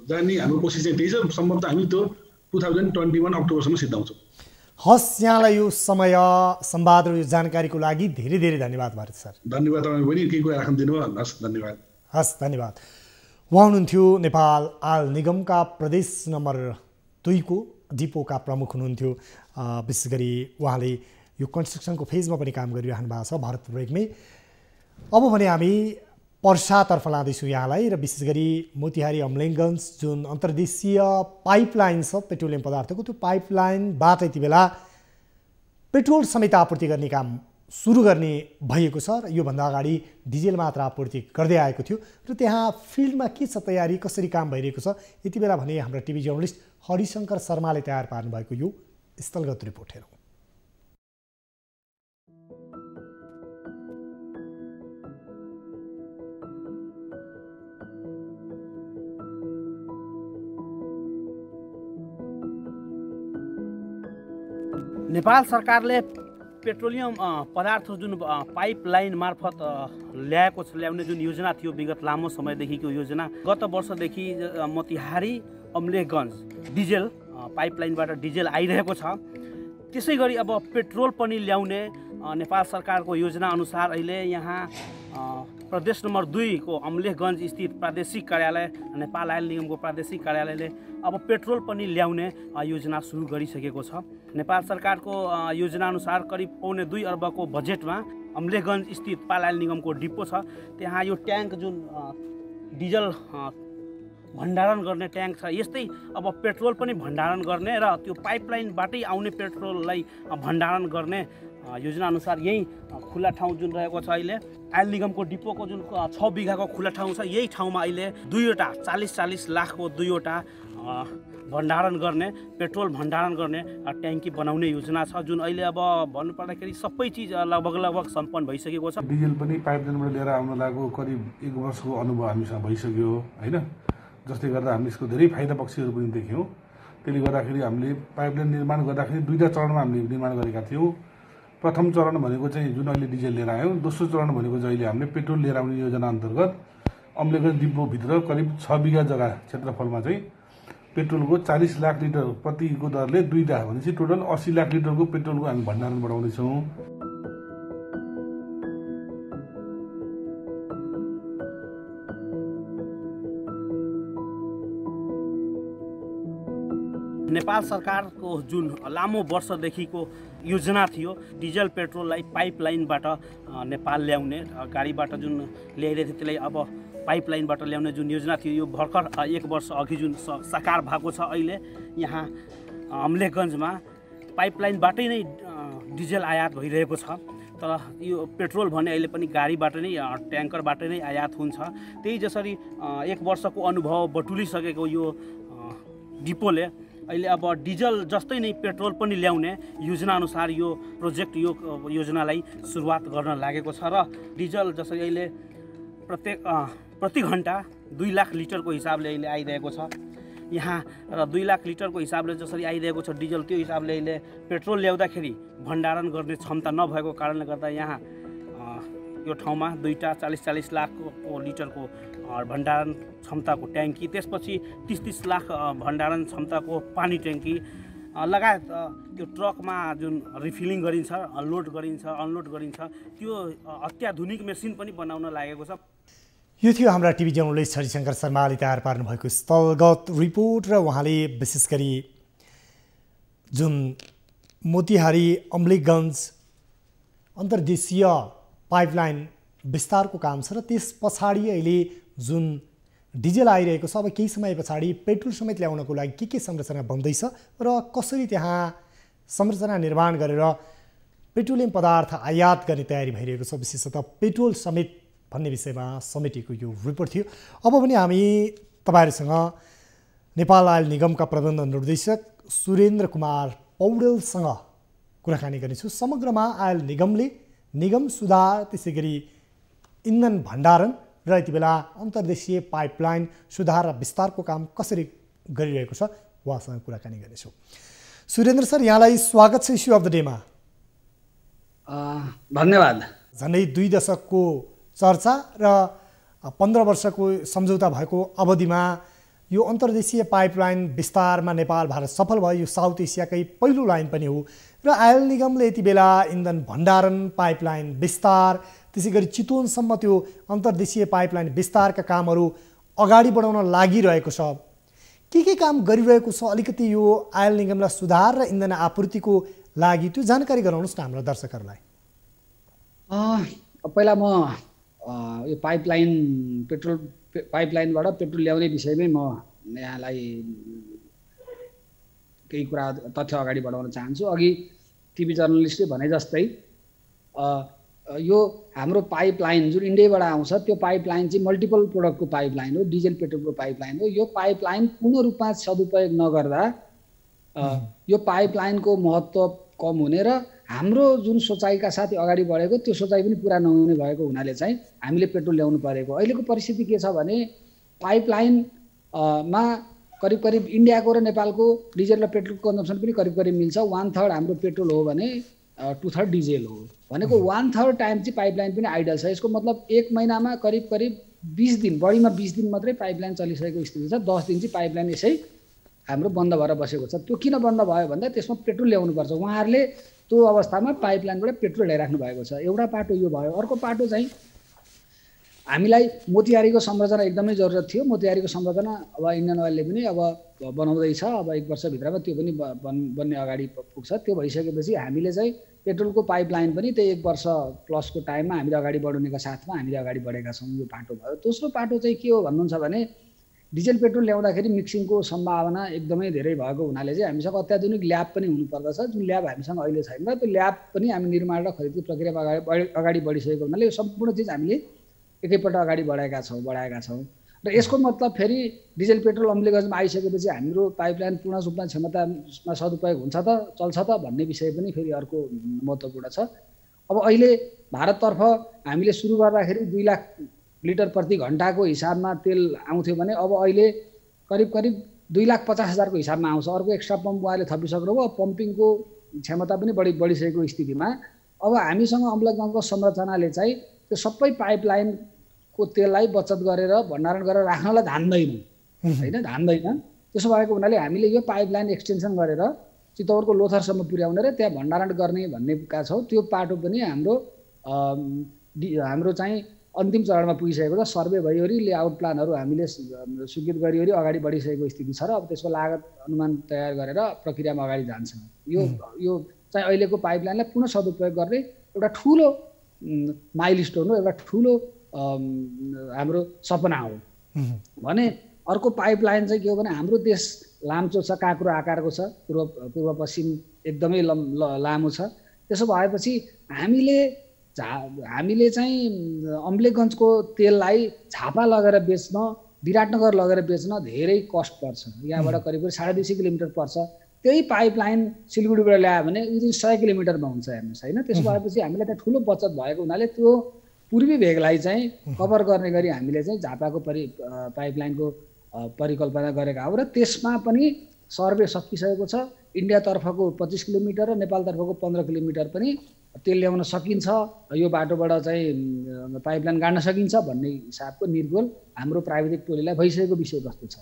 जाने हाम्रो कोसिस चाहिँ त्यही छ। सम्भवतः हामी त्यो 2021 अक्टोबरसम्म सिद्धाउँछौँ। हस्, यहाँलाई यो समय संवाद र यो जानकारीको लागि धेरै धेरै धन्यवाद भारत सर। धन्यवाद तपाईँ पनि केही कुरा राख्न दिनुभयो। हस् धन्यवाद। हस् धन्यवाद। उहाँ हुनुहुन्थ्यो नेपाल आयल निगमका प्रदेश नम्बर 2 को डिपोका प्रमुख हुनुहुन्थ्यो। विशेष गरी उहाँले यो कन्स्ट्रक्सनको फेजमा पनि काम गरिरहनु भएको छ भारत ब्रेकमै। अब भने हामी पर्सातर्फ लाँदैछु यहाँलाई र विशेष गरी मोतिहारी अमलेखगञ्ज जुन अन्तर्देशीय पाइपलाइन छ पेट्रोलियम पदार्थको, त्यो पाइपलाइनबाट यति बेला पेट्रोल समेत आपूर्ति गर्ने काम सुरु गर्ने भएको छ र योभन्दा अगाडि डिजेल मात्र आपूर्ति गर्दै आएको थियो र त्यहाँ फिल्डमा के छ तयारी, कसरी काम भइरहेको छ यति बेला भने हाम्रा टिभी जर्नलिस्ट हरिशङ्कर शर्माले तयार पार्नुभएको यो स्थलगत रिपोर्ट हेरौँ। नेपाल सरकारले पेट्रोलियम पदार्थ जुन पाइपलाइन मार्फत ल्याउने जुन योजना थियो विगत लामो समयदेखिको योजना, गत वर्षदेखि मोतिहारी अमलेखगञ्ज डिजेल पाइपलाइनबाट डिजेल आइरहेको छ। त्यसै गरी अब पेट्रोल पनि ल्याउने नेपाल सरकारको योजना अनुसार अहिले यहाँ प्रदेश नम्बर 2 को अमलेखगञ्ज स्थित प्रादेशिक कार्यालय नेपाल आयल निगमको प्रादेशिक कार्यालयले अब पेट्रोल पनि ल्याउने योजना सुरु गरिसकेको छ। नेपाल सरकारको योजना अनुसार करिब 1.25 अर्बको बजेटमा अमलेखगञ्ज स्थित नेपाल आयल निगमको डिपो छ, त्यहाँ यो ट्याङ्क जुन डिजल भण्डारण गर्ने ट्याङ्क छ, यस्तै अब पेट्रोल पनि भण्डारण गर्ने र त्यो पाइपलाइनबाटै आउने पेट्रोललाई भण्डारण गर्ने योजना अनुसार यही खुला ठाउँ जुन रहेको छ अहिले आयल निगमको डिपोको जुन 6 बिघाको खुला ठाउँ छ, यही ठाउँमा अहिले 2वटा 40-40 लाखको 2वटा भण्डारण गर्ने पेट्रोल भण्डारण गर्ने ट्याङ्की बनाउने योजना छ, जुन अहिले अब भन्नुपर्दाखेरि सबै चिज लगभग सम्पन्न भइसकेको छ। डिजेल पनि पाइपलाइनबाट लिएर आउन लागेको करिब 1 वर्षको अनुभव हामीसँग भइसक्यो हैन, जसले गर्दा हामीले यसको धेरै फाइदा पक्षहरू पनि देख्यौँ। त्यसले गर्दाखेरि हामीले पाइपलाइन निर्माण गर्दाखेरि 2टा चरणमा हामीले निर्माण गरेका थियौँ। प्रथम चरण भनेको चाहिँ जुन अहिले डिजेल लिएर आयौँ, दोस्रो चरण भनेको चाहिँ अहिले हामीले पेट्रोल लिएर आउने योजना अन्तर्गत अमलेखगञ्ज डिपोभित्र करिब 6 बिघा जग्गा क्षेत्रफलमा चाहिँ पेट्रोलको 40 लाख लिटर प्रतिको दरले 2टा भनेपछि टोटल 80 लाख लिटरको पेट्रोलको हामी भण्डारण बढाउँदैछौँ। नेपाल सरकारको जुन लामो वर्षदेखिको योजना थियो डिजल पेट्रोललाई पाइपलाइनबाट नेपाल ल्याउने, गाडीबाट जुन ल्याइरहेको थियो त्यसलाई अब पाइपलाइनबाट ल्याउने जुन योजना थियो, यो भर्खर 1 वर्ष अघि जुन साकार भएको छ। अहिले यहाँ अमलेखगञ्जमा पाइपलाइनबाटै नै डिजेल आयात भइरहेको छ, तर यो पेट्रोल भने अहिले पनि गाडीबाट नै ट्याङ्करबाट नै आयात हुन्छ। त्यही जसरी 1 वर्षको अनुभव बटुलिसकेको यो डिपोले अहिले अब डिजल जस्तै नै पेट्रोल पनि ल्याउने योजना अनुसार यो प्रोजेक्ट यो योजनालाई सुरुवात गर्न लागेको छ र डिजल जसरी अहिले प्रति घण्टा 2 लाख लिटरको हिसाबले अहिले आइरहेको छ यहाँ, र 2 लाख लिटरको हिसाबले जसरी आइरहेको छ डिजल, त्यो हिसाबले अहिले पेट्रोल ल्याउँदाखेरि भण्डारण गर्ने क्षमता नभएको कारणले गर्दा यहाँ यो ठाउँमा 2टा 40-40 लाखको लिटरको भण्डारण क्षमताको ट्याङ्की, त्यसपछि 30-30 लाख भण्डारण क्षमताको पानी ट्याङ्की लगायत त्यो ट्रकमा जुन रिफिलिङ गरिन्छ, लोड गरिन्छ, अनलोड गरिन्छ, त्यो अत्याधुनिक मेसिन पनि बनाउन लागेको छ। यो थियो हाम्रा टिभी जर्नलिस्ट हरिशङ्कर शर्माले तयार पार्नुभएको स्थलगत रिपोर्ट र उहाँले विशेष गरी जुन मोतिहारी अमलेखगञ्ज अन्तर्देशीय पाइपलाइन विस्तारको काम छ र त्यस पछाडि अहिले जुन डिजेल आइरहेको छ, अब केही समय पछाडि पेट्रोल समेत ल्याउनको लागि के संरचना बन्दैछ र कसरी त्यहाँ संरचना निर्माण गरेर पेट्रोलियम पदार्थ आयात गर्ने तयारी भइरहेको छ, विशेषतः पेट्रोल समेत भन्ने विषयमा समेटेको यो रिपोर्ट थियो। अब पनि हामी तपाईँहरूसँग नेपाल आयल निगमका प्रबन्ध निर्देशक सुरेन्द्र कुमार पौडेलसँग कुराकानी गर्नेछु। समग्रमा आयल निगमले निगम सुधार, त्यसै गरी इन्धन भण्डारण र यति बेला अन्तर्देशीय पाइपलाइन सुधार र विस्तारको काम कसरी गरिरहेको छ उहाँसँग कुराकानी गर्नेछौँ। सुरेन्द्र सर, यहाँलाई स्वागत छ इस्यु अफ द डेमा। धन्यवाद। झन्डै 2 दशकको चर्चा र 15 वर्षको सम्झौता भएको अवधिमा यो अन्तर्देशीय पाइपलाइन विस्तारमा नेपाल भारत सफल भयो। यो साउथ एसियाकै पहिलो लाइन पनि हो र आयल निगमले यति बेला इन्धन भण्डारण, पाइपलाइन विस्तार, त्यसै गरी चितवनसम्म त्यो अन्तर्देशीय पाइपलाइन विस्तारका कामहरू अगाडि बढाउन लागिरहेको छ। के काम गरिरहेको छ, अलिकति यो आयल निगमलाई सुधार र इन्धन आपूर्तिको लागि त्यो जानकारी गराउनुहोस् न हाम्रो दर्शकहरूलाई। पहिला म यो पाइपलाइन पाइपलाइनबाट पेट्रोल ल्याउने विषयमै म यहाँलाई केही कुरा तथ्य अगाडि बढाउन चाहन्छु। अघि टिभी जर्नलिस्टले भने जस्तै यो हाम्रो पाइपलाइन जुन इन्डियाबाट आउँछ त्यो पाइपलाइन चाहिँ मल्टिपल प्रोडक्टको पाइपलाइन हो, डिजेल पेट्रोलको पाइपलाइन हो। यो पाइपलाइन पूर्ण रूपमा सदुपयोग नगर्दा यो पाइपलाइनको महत्त्व कम हुने र हाम्रो जुन सोचाइका साथ अगाडि बढेको त्यो सोचाइ पनि पुरा नहुने भएको हुनाले चाहिँ हामीले पेट्रोल ल्याउनु परेको। अहिलेको परिस्थिति के छ भने पाइपलाइनमा करिब करिब इन्डियाको र नेपालको डिजेल र पेट्रोलको कन्जम्सन पनि करिब करिब मिल्छ। 1/3 हाम्रो पेट्रोल हो भने 2/3 डिजेल हो भनेको 1/3 टाइम चाहिँ पाइपलाइन पनि आइडल छ। यसको मतलब 1 महिनामा करिब करिब 20 दिन, बढीमा 20 दिन मात्रै पाइपलाइन चलिसकेको स्थिति छ। 10 दिन चाहिँ पाइपलाइन यसै हाम्रो बन्द भएर बसेको छ। त्यो किन बन्द भयो भन्दा त्यसमा पेट्रोल ल्याउनुपर्छ। उहाँहरूले त्यो अवस्थामा पाइपलाइनबाट पेट्रोल ल्याइराख्नु भएको छ। एउटा पाटो यो भयो। अर्को पाटो चाहिँ हामीलाई मोतिहारीको संरचना एकदमै जरुरत थियो। मोतिहारीको संरचना अब इन्डियन ओइलले पनि अब बनाउँदैछ। अब 1 वर्षभित्रमा त्यो पनि बन्ने अगाडि पुग्छ। त्यो भइसकेपछि हामीले चाहिँ पेट्रोलको पाइपलाइन पनि त्यही 1 वर्ष प्लसको टाइममा हामीले अगाडि बढाउनेको साथमा हामीले अगाडि बढेका छौँ। यो पाटो भयो। दोस्रो पाटो चाहिँ के हो भन्नुहुन्छ भने डिजेल पेट्रोल ल्याउँदाखेरि मिक्सिङको सम्भावना एकदमै धेरै भएको हुनाले चाहिँ हामीसँग अत्याधुनिक ल्याब पनि हुनुपर्दछ। जुन ल्याब हामीसँग अहिले छैन र त्यो ल्याब पनि हामी निर्माण र खरिदको प्रक्रियामा अगाडि बढिसकेको हुनाले यो सम्पूर्ण चिज हामीले एकैपल्ट अगाडि बढाएका छौँ र यसको मतलब फेरि डिजेल पेट्रोल अम्लीगञ्जमा आइसकेपछि हाम्रो पाइपलाइन पूर्ण रूपमा क्षमतामा सदुपयोग हुन्छ त, चल्छ त भन्ने विषय पनि फेरि अर्को महत्त्वपूर्ण छ। अब अहिले भारततर्फ हामीले सुरु गर्दाखेरि 2 लाख लिटर प्रति घण्टाको हिसाबमा तेल आउँथ्यो भने अब अहिले करिब करिब 2,50,000को हिसाबमा आउँछ। अर्को एक्स्ट्रा पम्प उहाँले थपिसक्नुभयो। पम्पिङको क्षमता पनि बढिसकेको स्थितिमा अब हामीसँग अम्लगञ्जको संरचनाले चाहिँ त्यो सबै पाइपलाइनको तेललाई बचत गरेर भण्डारण गरेर राख्नलाई धान्दैन। त्यसो भएको हुनाले हामीले यो पाइपलाइन एक्सटेन्सन गरेर चितवरको लोथरसम्म पुर्याउने र त्यहाँ भण्डारण गर्ने भन्नेका छौँ। त्यो पाटो पनि हाम्रो चाहिँ अन्तिम चरणमा पुगिसकेको छ। सर्वे भइवरी लेआउट प्लानहरू हामीले स्वीकृत गरिवरी अगाडि बढिसकेको स्थिति छ र अब त्यसको लागत अनुमान तयार गरेर प्रक्रियामा अगाडि जान्छ। यो चाहिँ अहिलेको पाइपलाइनलाई पूर्ण सदुपयोग गर्ने एउटा ठुलो माइलस्टोन हो, एउटा ठुलो हाम्रो सपना हो भने अर्को पाइपलाइन चाहिँ के हो भने हाम्रो देश लाम्चो छ, काँक्रो आकारको छ, पूर्व पश्चिम एकदमै लामो छ। त्यसो भएपछि हामीले चाहिँ अम्लेगञ्जको तेललाई झापा लगेर बेच्न, विराटनगर लगेर बेच्न धेरै कस्ट पर्छ। यहाँबाट करिब 250 किलोमिटर पर्छ। त्यही पाइपलाइन सिलगढीबाट ल्यायो भने उति 100 किलोमिटरमा हुन्छ हेर्नुहोस् होइन। त्यसो भएपछि हामीलाई त्यहाँ ठुलो बचत भएको हुनाले त्यो पूर्वी भेगलाई चाहिँ कभर गर्ने गरी हामीले चाहिँ झापाको पाइपलाइनको परिकल्पना गरेका हौँ र त्यसमा पनि सर्वे सकिसकेको छ। इन्डियातर्फको 25 किलोमिटर र नेपालतर्फको 15 किलोमिटर पनि तेल ल्याउन सकिन्छ, यो बाटोबाट चाहिँ पाइपलाइन गाड्न सकिन्छ भन्ने हिसाबको निर्गोल हाम्रो प्राविधिक टोलीलाई भइसकेको विषयवस्तु छ।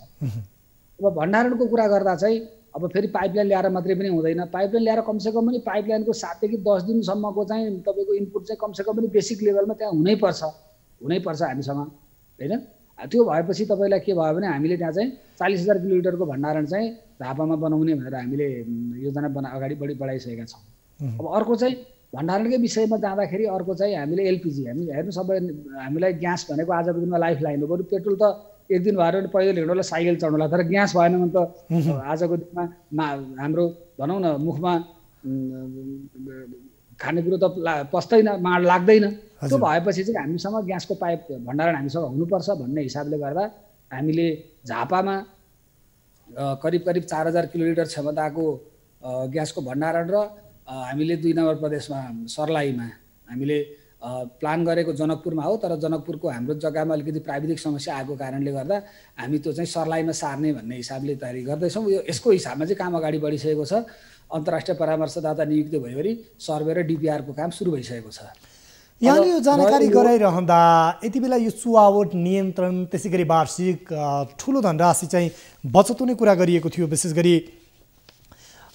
अब भण्डारणको कुरा गर्दा चाहिँ अब फेरि पाइपलाइन ल्याएर मात्रै पनि हुँदैन। पाइपलाइन ल्याएर कमसेकम पनि पाइपलाइनको 7 देखि 10 दिनसम्मको चाहिँ तपाईँको इनपुट चाहिँ कमसेकम पनि बेसिक लेभलमा त्यहाँ हुनैपर्छ हामीसँग होइन। त्यो भएपछि तपाईँलाई के भयो भने हामीले त्यहाँ चाहिँ 40,000 किलोलिटरको भण्डारण चाहिँ झापामा बनाउने भनेर हामीले योजना अगाडि बढाइसकेका छौँ। अब अर्को चाहिँ भण्डारणकै विषयमा जाँदाखेरि अर्को चाहिँ हामीले एलपिजी, हामी हेर्नु सबै हामीलाई ग्यास भनेको आजको दिनमा लाइफ लाइन हो। बरु पेट्रोल त एक दिन भएर पैदल हिँड्नुलाई साइकल चढ्नुलाई, तर ग्यास भएन भने त आजको दिनमा हाम्रो भनौँ न मुखमा खानेकुरो त पस्दैन, माड लाग्दैन। त्यो भएपछि चाहिँ हामीसँग ग्यासको पाइप भण्डारण हामीसँग हुनुपर्छ भन्ने हिसाबले गर्दा हामीले झापामा करिब 4000 किलोलिटर क्षमताको ग्यासको भण्डारण र हामीले 2 नम्बर प्रदेशमा सर्लाहीमा हामीले प्लान गरेको जनकपुरमा हो, तर जनकपुरको हाम्रो जग्गामा अलिकति प्राविधिक समस्या आएको कारणले गर्दा हामी त्यो चाहिँ सर्लाहीमा सार्ने भन्ने हिसाबले तयारी गर्दैछौँ। यसको हिसाबमा चाहिँ काम अगाडि बढिसकेको छ। अन्तर्राष्ट्रिय परामर्शदाता नियुक्ति भइवरी सर्वे र डिपिआरको काम सुरु भइसकेको छ। यहाँले यो जानकारी गराइरहँदा यति बेला यो चुहावट नियन्त्रण, त्यसै गरी वार्षिक ठुलो धनराशि चाहिँ बचत हुने कुरा गरिएको थियो। विशेष गरी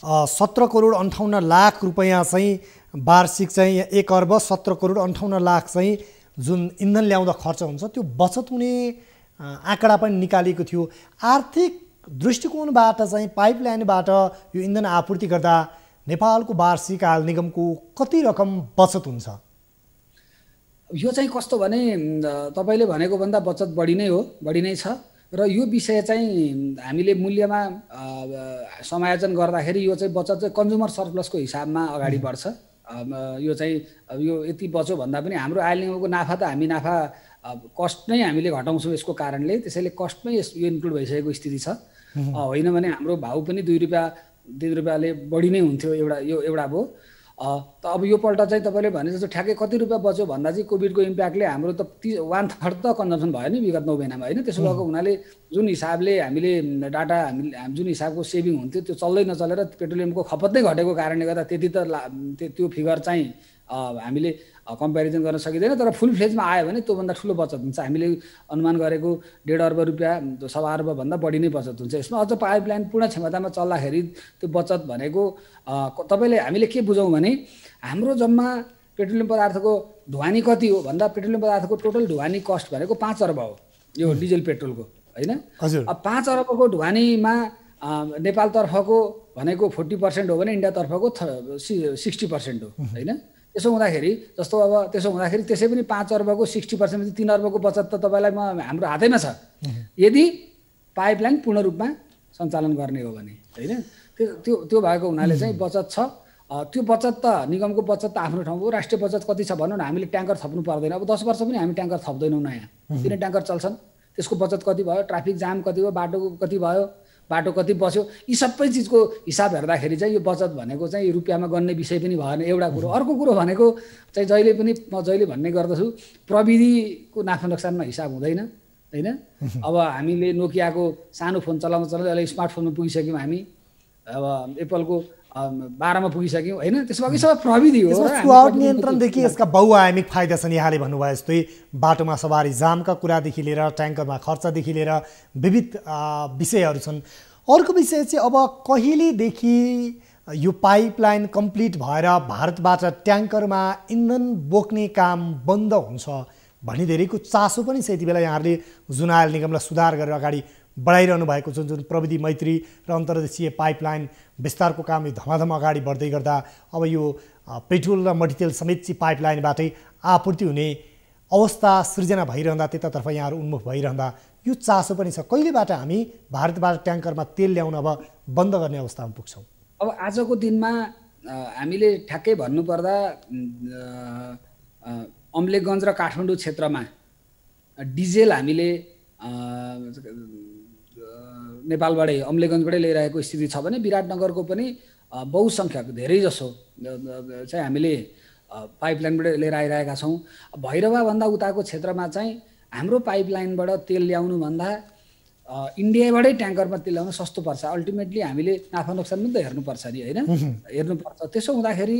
17 करोड 58 लाख रुपैयाँ चाहिँ वार्षिक चाहिँ 1 अर्ब 17 करोड 58 लाख चाहिँ जुन इन्धन ल्याउँदा खर्च हुन्छ त्यो बचत हुने आँकडा पनि निकालिएको थियो। आर्थिक दृष्टिकोणबाट चाहिँ पाइपलाइनबाट यो इन्धन आपूर्ति गर्दा नेपालको वार्षिक आय निगमको कति रकम बचत हुन्छ? यो चाहिँ कस्तो भने तपाईँले भनेको भन्दा बचत बढी नै हो, बढी नै छ र यो विषय चाहिँ हामीले मूल्यमा समायोजन गर्दाखेरि यो चाहिँ बचत चाहिँ कन्ज्युमर सरप्लसको हिसाबमा अगाडि बढ्छ। यो चाहिँ यो यति बच्यो भन्दा पनि हाम्रो आयल निगमको नाफा त हामी नाफा कस्ट नै हामीले घटाउँछौँ यसको कारणले, त्यसैले कस्टमै यो इन्क्लुड भइसकेको स्थिति छ। होइन भने हाम्रो भाउ पनि 2 रुपियाँ 3 रुपियाँले बढी नै हुन्थ्यो, एउटा भयो। त अब यो पल्ट चाहिँ तपाईँले भने जस्तो ठ्याक्कै कति रुपियाँ बच्यो भन्दा चाहिँ कोभिडको इम्प्याक्टले हाम्रो त 1/3 त कन्जम्सन भयो नि विगत 9 महिनामा होइन। त्यसो भएको हुनाले जुन हिसाबले हामीले डाटा जुन हिसाबको सेभिङ हुन्थ्यो त्यो चल्दै नचलेर पेट्रोलियमको खपत नै घटेको कारणले गर्दा त्यति त त्यो फिगर चाहिँ हामीले कम्पेरिजन गर्न सकिँदैन। तर फुल फ्लेजमा आयो भने त्योभन्दा ठुलो बचत हुन्छ। हामीले अनुमान गरेको 1.5 अर्ब रुपियाँ 1.25 अर्बभन्दा बढी नै बचत हुन्छ यसमा। अझ पाइपलाइन पूर्ण क्षमतामा चल्दाखेरि त्यो बचत भनेको तपाईँले हामीले के बुझौँ भने हाम्रो जम्मा पेट्रोलियम पदार्थको ढुवानी कति हो भन्दा पेट्रोलियम पदार्थको टोटल ढुवानी कस्ट भनेको 5 अर्ब हो यो डिजल पेट्रोलको होइन। अब 5 अर्बको ढुवानीमा नेपालतर्फको भनेको 40% हो भने इन्डियातर्फको 60% हो होइन। त्यसो हुँदाखेरि त्यसै पनि 5 अर्बको 60% 3 अर्बको बचत त तपाईँलाई हाम्रो हातैमा छ यदि पाइपलाइन पूर्ण रूपमा सञ्चालन गर्ने हो भने होइन। त्यो भएको हुनाले चाहिँ बचत छ। त्यो बचत त निगमको बचत त आफ्नो ठाउँको, राष्ट्रिय बचत कति छ भनौँ न, हामीले ट्याङ्कर थप्नु पर्दैन। अब 10 वर्ष पनि हामी ट्याङ्कर थप्दैनौँ नयाँ, 3 ट्याङ्कर चल्छन्। त्यसको बचत कति भयो, ट्राफिक जाम कति भयो, बाटो कति भयो, बाटो कति बस्यो, यी सबै चिजको हिसाब हेर्दाखेरि चाहिँ यो बचत भनेको चाहिँ रुपियाँमा गन्ने विषय पनि भएन एउटा कुरो। अर्को कुरो भनेको चाहिँ म जहिले भन्ने गर्दछु प्रविधिको नाफा नोक्सानमा हिसाब हुँदैन होइन। अब हामीले नोकियाको सानो फोन चलाउँदा अहिले स्मार्टफोनमा पुगिसक्यौँ, हामी अब एप्पलको 12मा पुगिसक्यौँ होइन। त्यसो भए सबै प्रविधि हो। स्वाद नियन्त्रणदेखि यसका बहुआयामिक फाइदा छन्। यहाँले भन्नुभयो जस्तै बाटोमा सवारी जामका कुरादेखि लिएर ट्याङ्करमा खर्चदेखि लिएर विविध विषयहरू छन्। अर्को विषय चाहिँ अब कहिलेदेखि यो पाइपलाइन कम्प्लिट भएर भारतबाट ट्याङ्करमा इन्धन बोक्ने काम बन्द हुन्छ भन्ने धेरैको चासो पनि छ। यति बेला यहाँहरूले जुन आयल निगमलाई सुधार गरेर अगाडि बढाइरहनु भएको छ, जुन प्रविधि मैत्री र अन्तर्देशीय पाइपलाइन विस्तारको काम धमाधम अगाडि बढ्दै गर्दा अब यो पेट्रोल र मट्टितेल समेत चाहिँ पाइपलाइनबाटै आपूर्ति हुने अवस्था सृजना भइरहँदा त्यतातर्फ यहाँहरू उन्मुख भइरहँदा यो चासो पनि छ। कहिलेबाट हामी भारतबाट ट्याङ्करमा तेल ल्याउन अब बन्द गर्ने अवस्थामा पुग्छौँ? अब आजको दिनमा हामीले ठ्याक्कै भन्नुपर्दा अम्लेखगञ्ज र काठमाडौँ क्षेत्रमा डिजेल हामीले नेपालबाटै अम्लेखगञ्जबाटै ल्याइरहेको स्थिति छ भने विराटनगरको पनि बहुसङ्ख्यक धेरै जसो चाहिँ हामीले पाइपलाइनबाट लिएर आइरहेका छौँ। भैरवाभन्दा उताको क्षेत्रमा चाहिँ हाम्रो पाइपलाइनबाट तेल ल्याउनुभन्दा इन्डियाबाटै ट्याङ्करमा तेल ल्याउन सस्तो पर्छ। अल्टिमेटली हामीले नाफा नोक्सान पनि त हेर्नुपर्छ नि होइन, हेर्नुपर्छ। त्यसो हुँदाखेरि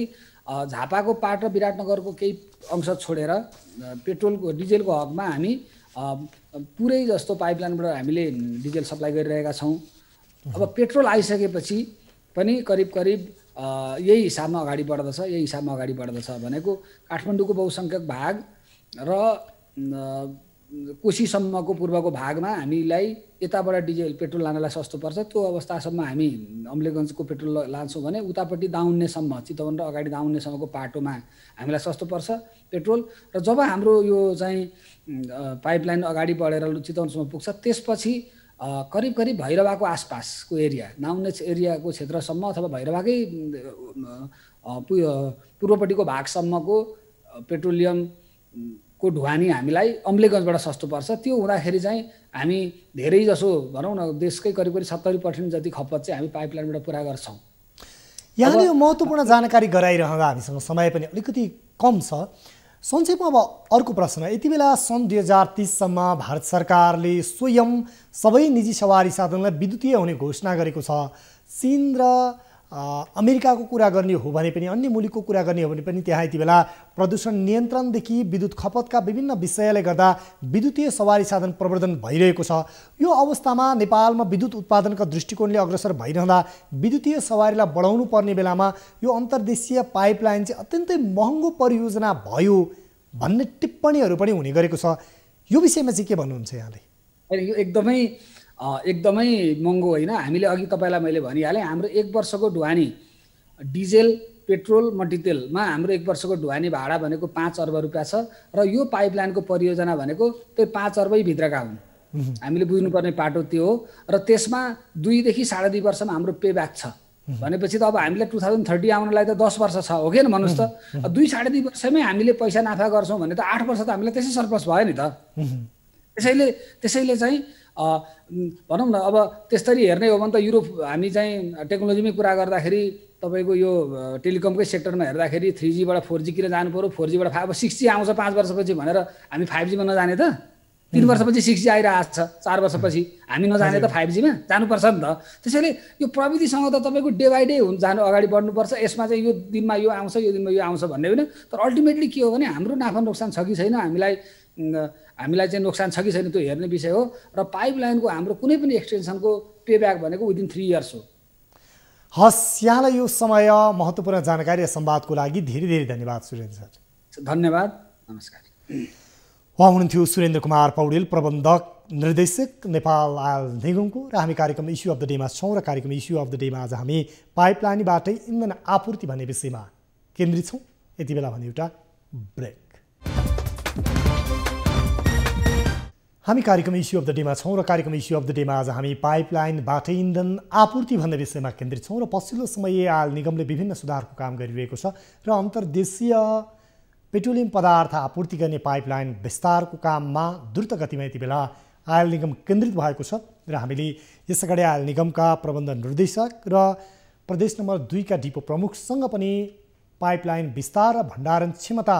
झापाको पाट र विराटनगरको केही अंश छोडेर पेट्रोलको डिजेलको हकमा हामी पुरै जस्तो पाइपलाइनबाट हामीले डिजेल सप्लाई गरिरहेका छौँ। अब पेट्रोल आइसकेपछि पनि करिब यही हिसाबमा अगाडि बढ्दछ भनेको काठमाडौँको बहुसङ्ख्यक भाग र कोशीसम्मको पूर्वको भागमा हामीलाई यताबाट डिजेल पेट्रोल लानलाई सस्तो पर्छ। त्यो अवस्थासम्म हामी अम्लेखगञ्जको पेट्रोल लान्छौँ भने उतापट्टि दाउन्नेसम्म चितवन र अगाडि दाउन्नेसम्मको पाटोमा हामीलाई सस्तो पर्छ पेट्रोल। र जब हाम्रो यो चाहिँ पाइपलाइन अगाडि बढेर चितवनसम्म पुग्छ त्यसपछि करिब भैरवाको आसपासको एरिया दाउन्ने एरियाको क्षेत्रसम्म अथवा भैरवाकै पूर्वपट्टिको भागसम्मको पेट्रोलियमको ढुवानी हामीलाई अम्लेखगञ्जबाट सस्तो पर्छ। त्यो हुँदाखेरि चाहिँ हामी धेरै जसो भनौँ न देशकै करिब 70% जति खपत चाहिँ हामी पाइपलाइनबाट पुरा गर्छौँ। यहाँले यो महत्त्वपूर्ण जानकारी गराइरहँदा हामीसँग समय पनि अलिकति कम छ। संक्षेपमा अब अर्को प्रश्न, यति बेला सन् 2030सम्म भारत सरकारले स्वयं सबै निजी सवारी साधनलाई विद्युतीय हुने घोषणा गरेको छ। चीन र अमेरिकाको कुरा गर्ने हो भने पनि, अन्य मुलुकको कुरा गर्ने हो भने पनि त्यहाँ यति बेला प्रदूषण नियन्त्रणदेखि विद्युत खपतका विभिन्न विषयले गर्दा विद्युतीय सवारी साधन प्रवर्धन भइरहेको छ। यो अवस्थामा नेपालमा विद्युत उत्पादनका दृष्टिकोणले अग्रसर भइरहँदा विद्युतीय सवारीलाई बढाउनु पर्ने बेलामा यो अन्तर्देशीय पाइपलाइन चाहिँ अत्यन्तै महँगो परियोजना भयो भन्ने टिप्पणीहरू पनि हुने गरेको छ। यो विषयमा चाहिँ के भन्नुहुन्छ यहाँले? यो एकदमै महँगो होइन। हामीले अघि तपाईँलाई मैले भनिहालेँ हाम्रो 1 वर्षको ढुवानी डिजेल पेट्रोल मट्टितेलमा हाम्रो 1 वर्षको ढुवानी भाडा भनेको 5 अर्ब रुपियाँ छ र यो पाइपलाइनको परियोजना भनेको त्यो 5 अर्बै भित्रका हुन्। हामीले बुझ्नुपर्ने पाटो त्यो हो र त्यसमा 2 देखि 2.5 वर्षमा हाम्रो पेब्याक छ भनेपछि त अब हामीलाई 2030 आउनलाई त 10 वर्ष छ हो कि न भन्नुहोस् त। 2-2.5 वर्षमै हामीले पैसा नाफा गर्छौँ भने त 8 वर्ष त हामीलाई त्यसै सरप्लस भयो नि त। त्यसैले चाहिँ भनौँ न अब त्यसरी हेर्ने हो भने त युरोप हामी चाहिँ टेक्नोलोजीमै कुरा गर्दाखेरि तपाईँको यो टेलिकमकै सेक्टरमा हेर्दाखेरि 3G बाट 4G किन जानु पर्यो, 4G बाट 5 अब 6G आउँछ 5 वर्षपछि भनेर हामी 5G मा नजाने त। 3 वर्षपछि 6G आइरहेको छ, 4 वर्षपछि हामी नजाने त 5G मा जानुपर्छ नि त। त्यसैले यो प्रविधिसँग त तपाईँको डे बाई डे जानु अगाडि बढ्नुपर्छ। यसमा चाहिँ यो दिनमा यो आउँछ, यो दिनमा यो आउँछ भन्ने होइन। तर अल्टिमेटली के हो भने हाम्रो नाफा नोक्सान छ कि छैन, हामीलाई चाहिँ नोक्सान छ कि छैन त्यो हेर्ने विषय हो। र पाइपलाइनको हाम्रो कुनै पनि एक्सटेन्सनको पेब्याक भनेको विदिन 3 इयर्स हो। हस्, यहाँलाई यो समय महत्त्वपूर्ण जानकारी र संवादको लागि धेरै धेरै धन्यवाद सुरेन्द्र सर। धन्यवाद, नमस्कार। उहाँ हुनुहुन्थ्यो सुरेन्द्र कुमार पौडेल, प्रबन्धक निर्देशक नेपाल आयल निगमको। र हामी कार्यक्रम इस्यु अफ द डेमा छौँ र कार्यक्रम इस्यु अफ द डेमा आज हामी पाइपलाइनबाटै इन्धन आपूर्ति भन्ने विषयमा केन्द्रित छौँ। यति बेला भने एउटा ब्रेक। हामी कार्यक्रम इस्यु अफ द डेमा छौँ र कार्यक्रम इस्यु अफ द डेमा आज हामी पाइपलाइनबाटै इन्धन आपूर्ति भन्ने विषयमा केन्द्रित छौँ। र पछिल्लो समय आयल निगमले विभिन्न सुधारको काम गरिरहेको छ र अन्तर्देशीय पेट्रोलियम पदार्थ आपूर्ति गर्ने पाइपलाइन विस्तारको काममा द्रुत गतिमा यति बेला आयल निगम केन्द्रित भएको छ। र हामीले यसअगाडि आयल निगमका प्रबन्ध निर्देशक र प्रदेश नम्बर 2 का डिपो प्रमुखसँग पनि पाइपलाइन विस्तार र भण्डारण क्षमता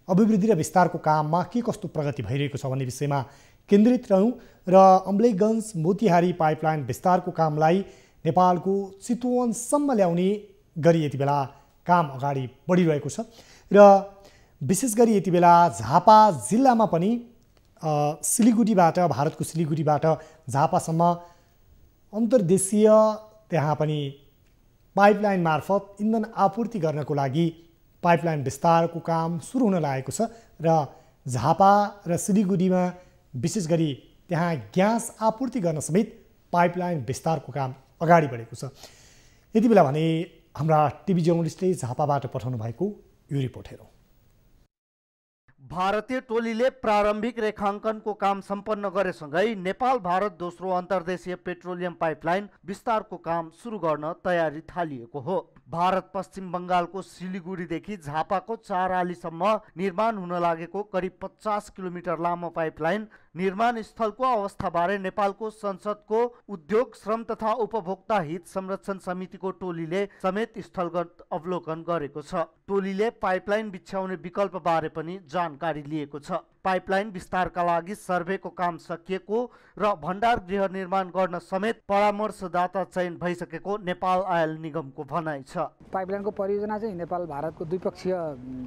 अभिवृद्धि र विस्तारको काममा के कस्तो प्रगति भइरहेको छ भन्ने विषयमा केन्द्रित रहौँ। र अम्लेखगञ्ज मोतिहारी पाइपलाइन विस्तारको कामलाई नेपालको चितवनसम्म ल्याउने गरी यति बेला काम अगाडि बढिरहेको छ। र विशेष गरी यति बेला झापा जिल्लामा पनि सिलिगुडीबाट, भारतको सिलिगुडीबाट झापासम्म अन्तर्देशीय त्यहाँ पनि पाइपलाइन मार्फत इन्धन आपूर्ति गर्नको लागि पाइपलाइन विस्तारको काम सुरु हुन लागेको छ। र झापा र सिलिगुडीमा विशेष गरी त्यहाँ ग्यास आपूर्ति गर्न समेत पाइपलाइन विस्तारको काम अगाडि बढेको छ। यति बेला भने हाम्रा टिभी जर्नलिस्टले झापाबाट पठाउनु भएको यो रिपोर्ट हेरौँ। भारतीय टोलीले प्रारम्भिक रेखाङ्कनको काम सम्पन्न गरेसँगै नेपाल भारत दोस्रो अन्तर्देशीय पेट्रोलियम पाइपलाइन विस्तारको काम सुरु गर्न तयारी थालिएको हो। भारत पश्चिम बङ्गालको सिलिगुडीदेखि झापाको 4 आलीसम्म निर्माण हुन लागेको करिब 50 किलोमिटर लामो पाइपलाइन निर्माण स्थलको अवस्थाबारे नेपालको संसदको उद्योग, श्रम तथा उपभोक्ता हित संरक्षण समितिको टोलीले समेत स्थलगत अवलोकन गरेको छ। टोलीले पाइपलाइन बिछ्याउने विकल्पबारे पनि जानकारी लिएको छ। पाइपलाइन विस्तारका लागि सर्वेको काम सकिएको र भण्डार गृह निर्माण गर्न समेत परामर्शदाता चयन भइसकेको नेपाल आयल निगमको भनाइ छ। पाइपलाइनको परियोजना चाहिँ नेपाल भारतको द्विपक्षीय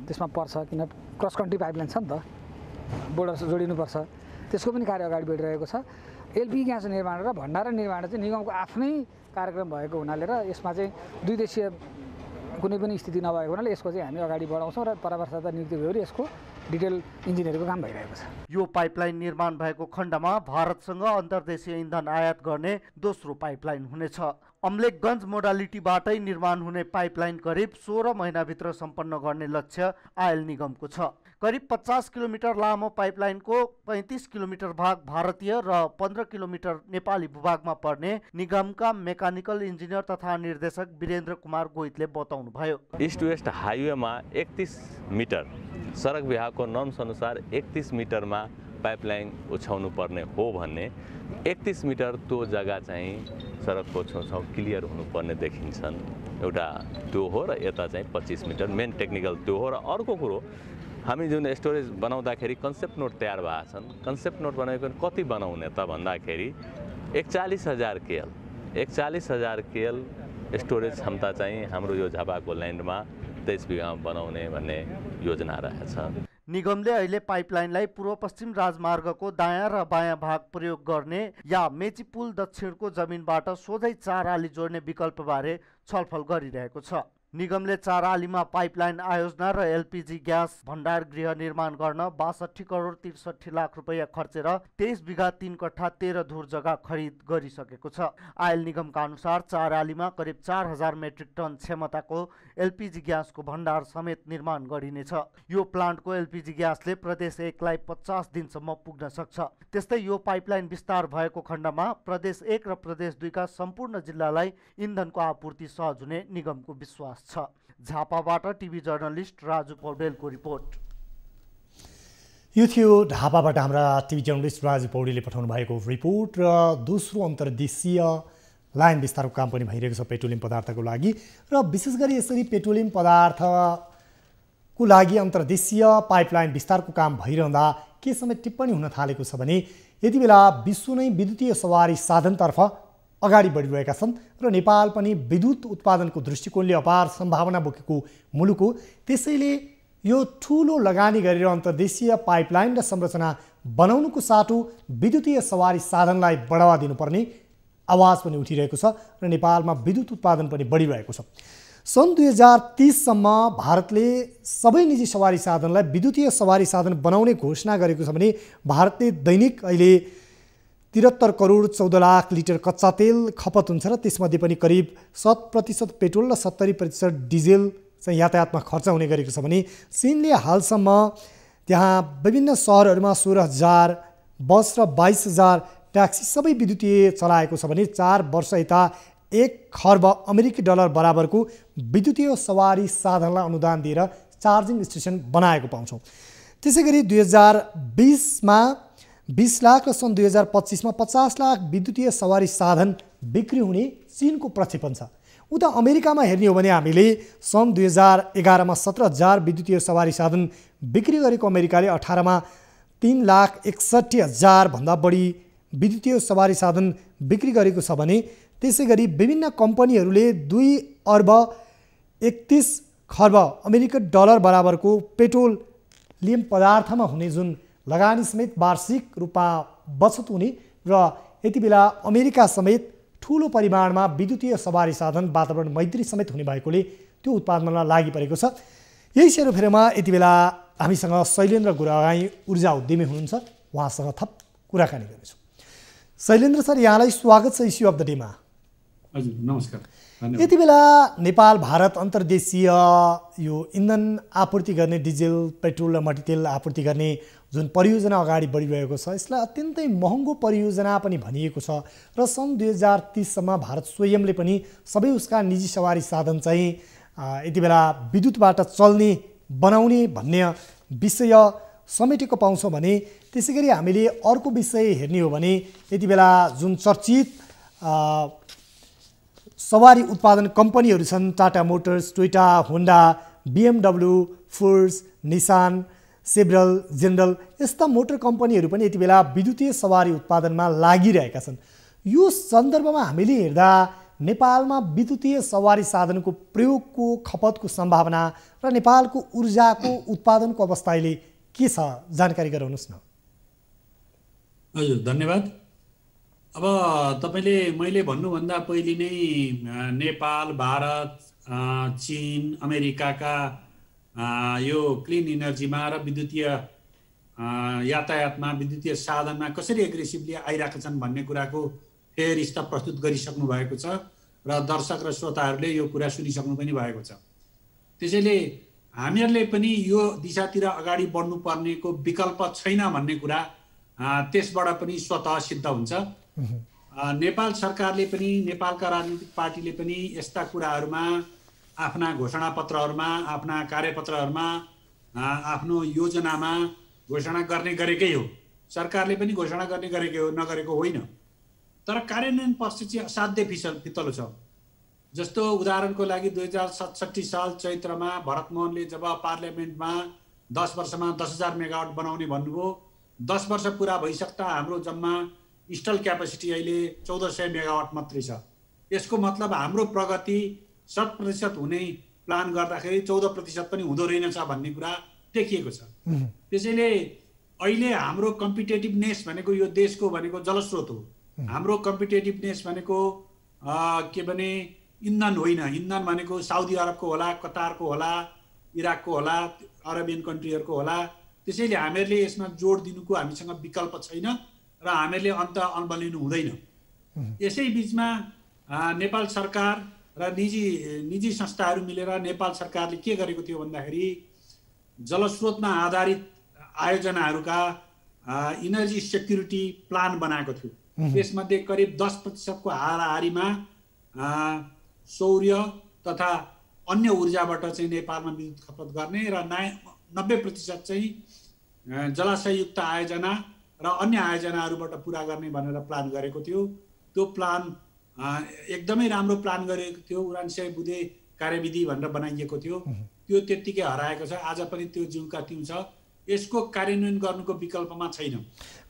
त्यसमा पर्छ, किन क्रस कन्ट्री पाइपलाइन छ नि त, बोर्डर जोडिनुपर्छ। त्यसको पनि कार्य अगाडि बढिरहेको छ। एलपी ग्यास निर्माण र भण्डारण निर्माण चाहिँ निगमको आफ्नै कार्यक्रम भएको हुनाले र यसमा चाहिँ दुई देशीय कुनै पनि स्थिति नभएको हुनाले यसको चाहिँ हामी अगाडि बढाउँछौँ र परामर्शदाता नियुक्ति गरी यसको डिटेल इन्जिनियरको काम भइरहेको छ। यो पाइपलाइन निर्माण भएको खण्डमा भारतसँग अन्तर्देशीय इन्धन आयात गर्ने दोस्रो पाइपलाइन हुनेछ। अम्लेखगञ्ज मोडालिटीबाटै निर्माण हुने पाइपलाइन करिब 16 महिनाभित्र सम्पन्न गर्ने लक्ष्य आयल निगमको छ। करिब 50 किलोमिटर लामो पाइपलाइनको 35 किलोमिटर भाग भारतीय र 15 किलोमिटर नेपाली भूभागमा पर्ने निगमका मेकानिकल इन्जिनियर तथा निर्देशक वीरेन्द्र कुमार गोइतले बताउनुभयो। इस्ट वेस्ट हाइवेमा 31 मिटर सडक विभागको नर्म्स अनुसार 31 मिटरमा पाइपलाइन उछाउनु पर्ने हो भन्ने 31 मिटर त्यो जग्गा चाहिँ सडकको छेउछाउ क्लियर हुनुपर्ने देखिन्छन्। एउटा त्यो हो र यता चाहिँ 25 मिटर मेन टेक्निकल त्यो हो। र अर्को कुरो, हामी जुन स्टोरेज बनाउँदाखेरि कन्सेप्ट नोट तयार भएको छन्। कन्सेप्ट नोट बनाएको कति बनाउने त भन्दाखेरि 41,000 केएल 41,000 केएल स्टोरेज क्षमता चाहिँ हाम्रो यो झापाको ल्यान्डमा 23 बिघामा बनाउने भन्ने योजना रहेछ। निगमले अहिले पाइपलाइनलाई पूर्व पश्चिम राजमार्गको दायाँ र बायाँ भाग प्रयोग गर्ने या मेची पुल दक्षिणको जमिनबाट सोझै 4 आली जोड्ने विकल्पबारे छलफल गरिरहेको छ। निगमले 4 आलीमा पाइपलाइन आयोजना र एलपीजी ग्यास भण्डार गृह निर्माण गर्न 62 करोड 63 लाख रुपैयाँ खर्चेर 23 बिघा 3 कट्ठा 13 धुर जग्गा खरिद गरिसकेको छ। आयल निगमका अनुसार 4 आलीमा करिब 4000 मेट्रिक टन क्षमताको एलपीजी ग्यासको भण्डार समेत निर्माण गरिनेछ। यो प्लान्टको एलपीजी ग्यासले प्रदेश 1 लाई 50 दिनसम्म पुग्न सक्छ। त्यस्तै यो पाइपलाइन विस्तार भएको खण्डमा प्रदेश 1 र प्रदेश 2 का सम्पूर्ण जिल्लालाई इन्धनको आपूर्ति सहज हुने निगमको विश्वास छ। झापाबाट टिभी जर्नलिस्ट राजु पौडेलको रिपोर्ट। यो थियो ढापाबाट हाम्रा टिभी जर्नलिस्ट राजु पौडेलले पठाउनु भएको रिपोर्ट। र दोस्रो अन्तर्देशीय लाइन विस्तारको काम पनि भइरहेको छ पेट्रोलियम पदार्थको लागि। र विशेष गरी यसरी पेट्रोलियम पदार्थको लागि अन्तर्देशीय पाइपलाइन विस्तारको काम भइरहँदा के समय टिप्पणी हुन थालेको छ भने यति बेला विश्व नै विद्युतीय सवारी साधनतर्फ अगाडि बढिरहेका छन् र नेपाल पनि विद्युत उत्पादनको दृष्टिकोणले अपार सम्भावना बोकेको मुलुक हो। त्यसैले यो ठुलो लगानी गरेर अन्तर्देशीय पाइपलाइन र संरचना बनाउनुको साटो विद्युतीय सवारी साधनलाई बढावा दिनुपर्ने आवाज पनि उठिरहेको छ र नेपालमा विद्युत उत्पादन पनि बढिरहेको छ। सन् 2030 सम्म भारतले सबै निजी सवारी साधनलाई विद्युतीय सवारी साधन बनाउने घोषणा गरेको छ भने भारतले दैनिक अहिले 73 करोड 14 लाख लिटर कच्चा तेल खपत हुन्छ र त्यसमध्ये पनि करिब 7% पेट्रोल र 70% डिजेल चाहिँ यातायातमा खर्च हुने गरेको छ भने चीनले हालसम्म त्यहाँ विभिन्न सहरहरूमा 16,000 बस र 22,000 ट्याक्सी सबै विद्युतीय चलाएको छ भने 4 वर्ष यता 1 खर्ब अमेरिकी डलर बराबरको विद्युतीय सवारी साधनलाई अनुदान दिएर चार्जिङ स्टेसन बनाएको पाउँछौँ। त्यसै गरी 2020मा 20 लाख र सन् 2025 मा 50 लाख विद्युतीय सवारी साधन बिक्री हुने चीनको प्रक्षेपण छ। उता अमेरिकामा हेर्ने हो भने हामीले सन् 2011 मा 17,000 विद्युतीय सवारी साधन बिक्री गरेको अमेरिकाले 18 मा 3,61,000 भन्दा बढी विद्युतीय सवारी साधन बिक्री गरेको छ भने त्यसै गरी विभिन्न कम्पनीहरूले 2 अर्ब 31 खर्ब अमेरिकी डलर बराबरको पेट्रोलियम पदार्थमा हुने जुन लगानी समेत वार्षिक रूपमा बचत हुने र यति बेला अमेरिका समेत ठुलो परिमाणमा विद्युतीय सवारी साधन वातावरण मैत्री समेत हुने भएकोले त्यो उत्पादनमा लागि परेको छ। यही सेरोफेरोमा यति बेला हामीसँग शैलेन्द्र गुरागाई ऊर्जा उद्यमी हुनुहुन्छ, उहाँसँग थप कुराकानी गर्नेछौँ। शैलेन्द्र सर, यहाँलाई स्वागत छ इस्यु अफ द डेमा। हजुर नमस्कार। यति बेला नेपाल भारत अन्तर्देशीय यो इन्धन आपूर्ति गर्ने डिजेल पेट्रोल र मट्टीतेल आपूर्ति गर्ने जुन परियोजना अगाडि बढिरहेको छ यसलाई अत्यन्तै महँगो परियोजना पनि भनिएको छ र सन् 2030 सम्म भारत स्वयंले पनि सबै उसका निजी सवारी साधन चाहिँ यति बेला विद्युतबाट चल्ने बनाउने भन्ने विषय समेटेको पाउँछौँ भने त्यसै गरी हामीले अर्को विषय हेर्ने हो भने यति बेला जुन चर्चित सवारी उत्पादन कम्पनीहरू छन् Tata Motors, Toyota, Honda, BMW, Force, Nissan, सेब्रल, जेनरल यस्ता मोटर कम्पनीहरू पनि यति बेला विद्युतीय सवारी उत्पादनमा लागिरहेका छन्। यो सन्दर्भमा हामीले हेर्दा नेपालमा विद्युतीय सवारी साधनको प्रयोगको खपतको सम्भावना र नेपालको ऊर्जाको उत्पादनको अवस्था अहिले के छ, जानकारी गराउनुहोस् न। हजुर धन्यवाद। अब मैले भन्नुभन्दा पहिले नै नेपाल, भारत, चीन, अमेरिकाका यो क्लिन इनर्जीमा र विद्युतीय यातायातमा विद्युतीय साधनमा कसरी एग्रेसिभली आइरहेका छन् भन्ने कुराको फेयर स्टप प्रस्तुत गरिसक्नु भएको छ र दर्शक र श्रोताहरूले यो कुरा सुनिसक्नु पनि भएको छ। त्यसैले हामीहरूले पनि यो दिशातिर अगाडि बढ्नुपर्नेको विकल्प छैन भन्ने कुरा त्यसबाट पनि स्वतः सिद्ध हुन्छ। नेपाल सरकारले पनि नेपालका राजनीतिक पार्टीले पनि यस्ता कुराहरूमा आफ्ना घोषणापत्रहरूमा आफ्ना कार्यपत्रहरूमा आफ्नो योजनामा घोषणा गर्ने गरेकै हो। सरकारले पनि घोषणा गर्ने गरेकै हो, नगरेको होइन। तर कार्यान्वयन पक्ष चाहिँ असाध्यै फितलो छ। जस्तो उदाहरणको लागि 2067 साल चैत्रमा भरतमोहनले जब पार्लियामेन्टमा 10 वर्षमा 10,000 मेगावाट बनाउने भन्नुभयो, 10 वर्ष पुरा भइसक्दा हाम्रो जम्मा इन्स्टल क्यापेसिटी अहिले 1400 मेगावाट मात्रै छ। यसको मतलब हाम्रो प्रगति 100% हुने प्लान गर्दाखेरि 14% पनि हुँदो रहेनछ भन्ने कुरा देखिएको छ। त्यसैले अहिले हाम्रो कम्पिटेटिभनेस भनेको यो देशको भनेको जलस्रोत हो। हाम्रो कम्पिटेटिभनेस भनेको के भने इन्धन होइन। इन्धन भनेको साउदी अरबको होला, कतारको होला, इराकको होला, अरबियन कन्ट्रीहरूको होला। त्यसैले हामीहरूले यसमा जोड दिनुको हामीसँग विकल्प छैन र हामीहरूले अन्त अल्बलिनु हुँदैन। यसै बिचमा नेपाल सरकार र निजी संस्थाहरू मिलेर नेपाल सरकारले के गरेको थियो भन्दाखेरि जलस्रोतमा आधारित आयोजनाहरूका इनर्जी सेक्युरिटी प्लान बनाएको थियो। त्यसमध्ये करिब 10% हाराहारीमा सौर्य तथा अन्य ऊर्जाबाट चाहिँ नेपालमा विद्युत खपत गर्ने र 90% चाहिँ जलाशययुक्त आयोजना र अन्य आयोजनाहरूबाट पुरा गर्ने भनेर प्लान गरेको थियो। त्यो प्लान एकदमै राम्रो प्लान गरेको थियो। 79 बुँदे कार्यविधि भनेर बनाइएको थियो। त्यो त्यत्तिकै हराएको छ। आज पनि त्यो जिउका तिउ छ। यसको कार्यान्वयन गर्नुको विकल्पमा छैन।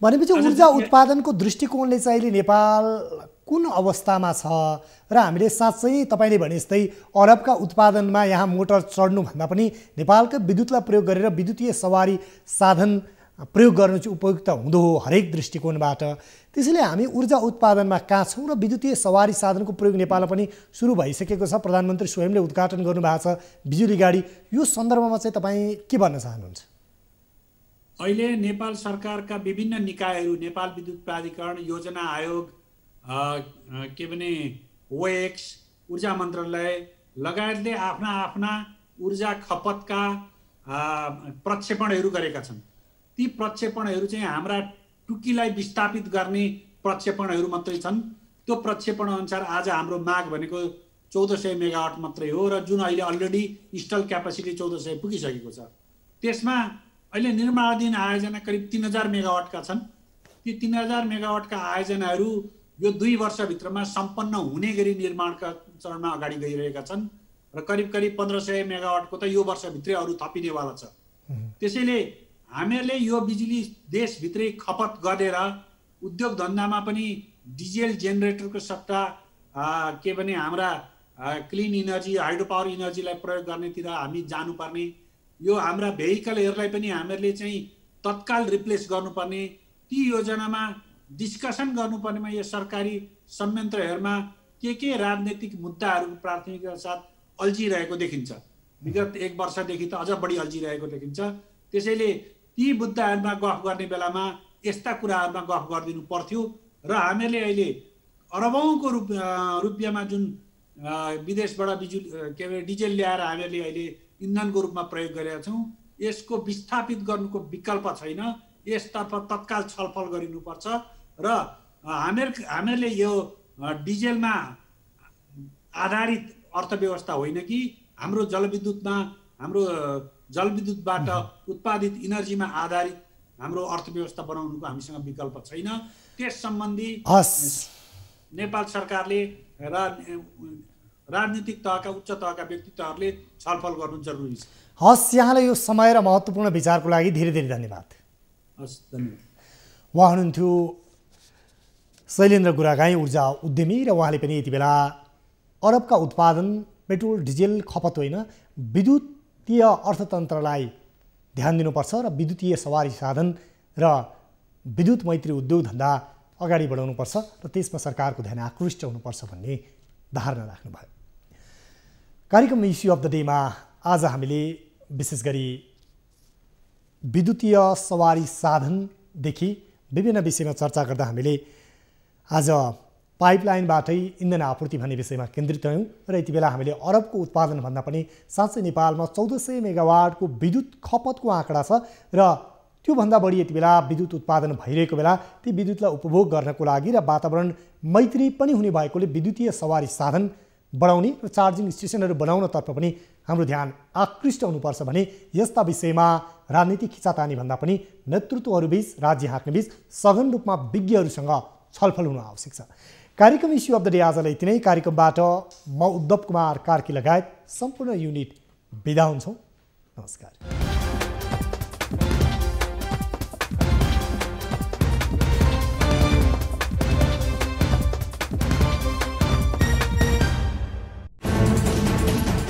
भनेपछि ऊर्जा उत्पादनको दृष्टिकोणले चाहिँ अहिले नेपाल कुन अवस्थामा छ र हामीले साँच्चै तपाईँले भने जस्तै अरबका उत्पादनमा यहाँ मोटर चढ्नुभन्दा पनि नेपालकै विद्युतलाई प्रयोग गरेर विद्युतीय सवारी साधन प्रयोग गर्नु चाहिँ उपयुक्त हुँदो हो हरेक दृष्टिकोणबाट। त्यसैले हामी ऊर्जा उत्पादनमा कहाँ छौँ र विद्युतीय सवारी साधनको प्रयोग नेपालमा पनि सुरु भइसकेको छ। प्रधानमन्त्री स्वयंले उद्घाटन गर्नुभएको छ बिजुली गाडी। यो सन्दर्भमा चाहिँ तपाईँ के भन्न चाहनुहुन्छ? अहिले नेपाल सरकारका विभिन्न निकायहरू, नेपाल विद्युत प्राधिकरण, योजना आयोग, के भने ओएक्स, ऊर्जा मन्त्रालय लगायतले आफ्ना आफ्ना ऊर्जा खपतका प्रक्षेपणहरू गरेका छन्। ती प्रक्षेपणहरू चाहिँ हाम्रा टुकीलाई विस्थापित गर्ने प्रक्षेपणहरू मात्रै छन्। त्यो प्रक्षेपण अनुसार आज हाम्रो माग भनेको 1400 मेगावाट मात्रै हो र जुन अहिले अलरेडी इन्स्टल क्यापेसिटी 1400 पुगिसकेको छ। त्यसमा अहिले निर्माणाधीन आयोजना करिब 3000 मेगावाटका छन्। ती 3000 मेगावाटका आयोजनाहरू यो 2 वर्षभित्रमा सम्पन्न हुने गरी निर्माणका चरणमा अगाडि गइरहेका छन् र करिब 1500 मेगावाटको त यो वर्षभित्रै अरू थपिनेवाला छ। त्यसैले हामीहरूले यो बिजुली देशभित्रै खपत गरेर उद्योग धन्दामा पनि डिजेल जेनेरेटरको सट्टा के भने हाम्रा क्लिन इनर्जी, हाइड्रो पावर इनर्जीलाई प्रयोग गर्नेतिर हामी जानुपर्ने। यो हाम्रा भेहिकलहरूलाई पनि हामीहरूले चाहिँ तत्काल रिप्लेस गर्नुपर्ने। ती योजनामा डिस्कसन गर्नुपर्नेमा यो सरकारी संयन्त्रहरूमा के राजनीतिक मुद्दाहरूको प्राथमिकता साथ अल्झिरहेको देखिन्छ। विगत 1 वर्षदेखि त अझ बढी अल्झिरहेको देखिन्छ। त्यसैले ती मुद्दाहरूमा गफ गर्ने बेलामा यस्ता कुराहरूमा गफ गरिदिनु पर्थ्यो र हामीहरूले अहिले अरबौँको रुपियाँमा जुन विदेशबाट डिजेल ल्याएर हामीहरूले अहिले इन्धनको रूपमा प्रयोग गरेका छौँ, यसको विस्थापित गर्नुको विकल्प छैन। यसतर्फ तत्काल छलफल गरिनुपर्छ र हामीहरूले यो डिजेलमा आधारित अर्थव्यवस्था होइन कि हाम्रो जलविद्युतबाट उत्पादित इनर्जीमा आधारित हाम्रो अर्थव्यवस्था बनाउनुको हामीसँग विकल्प छैन। त्यस सम्बन्धी नेपाल सरकारले र राजनीतिक तहका उच्च तहका व्यक्तित्वहरूले छलफल गर्नु जरुरी छ। हस्, यहाँलाई यो समय र महत्त्वपूर्ण विचारको लागि धेरै धेरै धन्यवाद। हस्, धन्यवाद। उहाँ हुनुहुन्थ्यो शैलेन्द्र गुरागाई, ऊर्जा उद्यमी, र उहाँले पनि यति बेला अरबका उत्पादन पेट्रोल डिजेल खपत होइन विद्युतीय अर्थतन्त्रलाई ध्यान दिनुपर्छ र विद्युतीय सवारी साधन र विद्युत मैत्री उद्योग धन्दा अगाडि बढाउनुपर्छ र त्यसमा सरकारको ध्यान आकृष्ट हुनुपर्छ भन्ने धारणा राख्नुभयो। कार्यक्रम इस्यु अफ द डेमा आज हामीले विशेष गरी विद्युतीय सवारी साधनदेखि विभिन्न विषयमा चर्चा गर्दा हामीले आज पाइपलाइनबाटै इन्धन आपूर्ति भन्ने विषयमा केन्द्रित रह्यौँ र यति बेला हामीले अरबको उत्पादनभन्दा पनि साँच्चै नेपालमा 1400 मेगावाटको विद्युत खपतको आँकडा छ र त्योभन्दा बढी यति बेला विद्युत उत्पादन भइरहेको बेला ती विद्युतलाई उपभोग गर्नको लागि र वातावरण मैत्री पनि हुने भएकोले विद्युतीय सवारी साधन बढाउने र चार्जिङ स्टेसनहरू बनाउनतर्फ पनि हाम्रो ध्यान आकृष्ट हुनुपर्छ भने यस्ता विषयमा राजनीतिक खिचातानी भन्दा पनि नेतृत्वहरूबीच, राज्य हाँक्नेबीच सघन रूपमा विज्ञहरूसँग छलफल हुनु आवश्यक छ। कार्यक्रम इस्यु अफ द डे आजलाई यति नै। कार्यक्रमबाट म उद्धव कुमार कार्की लगायत सम्पूर्ण युनिट बिदा हुन्छौँ। नमस्कार।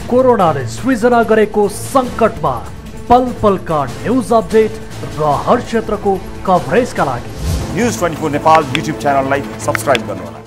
कोरोनाले सृजना गरेको सङ्कटमा पल पलका न्युज अपडेट र हर क्षेत्रको कभरेजका लागि न्युज 24 नेपाल युट्युब च्यानललाई सब्स्क्राइब गर्नुहोला।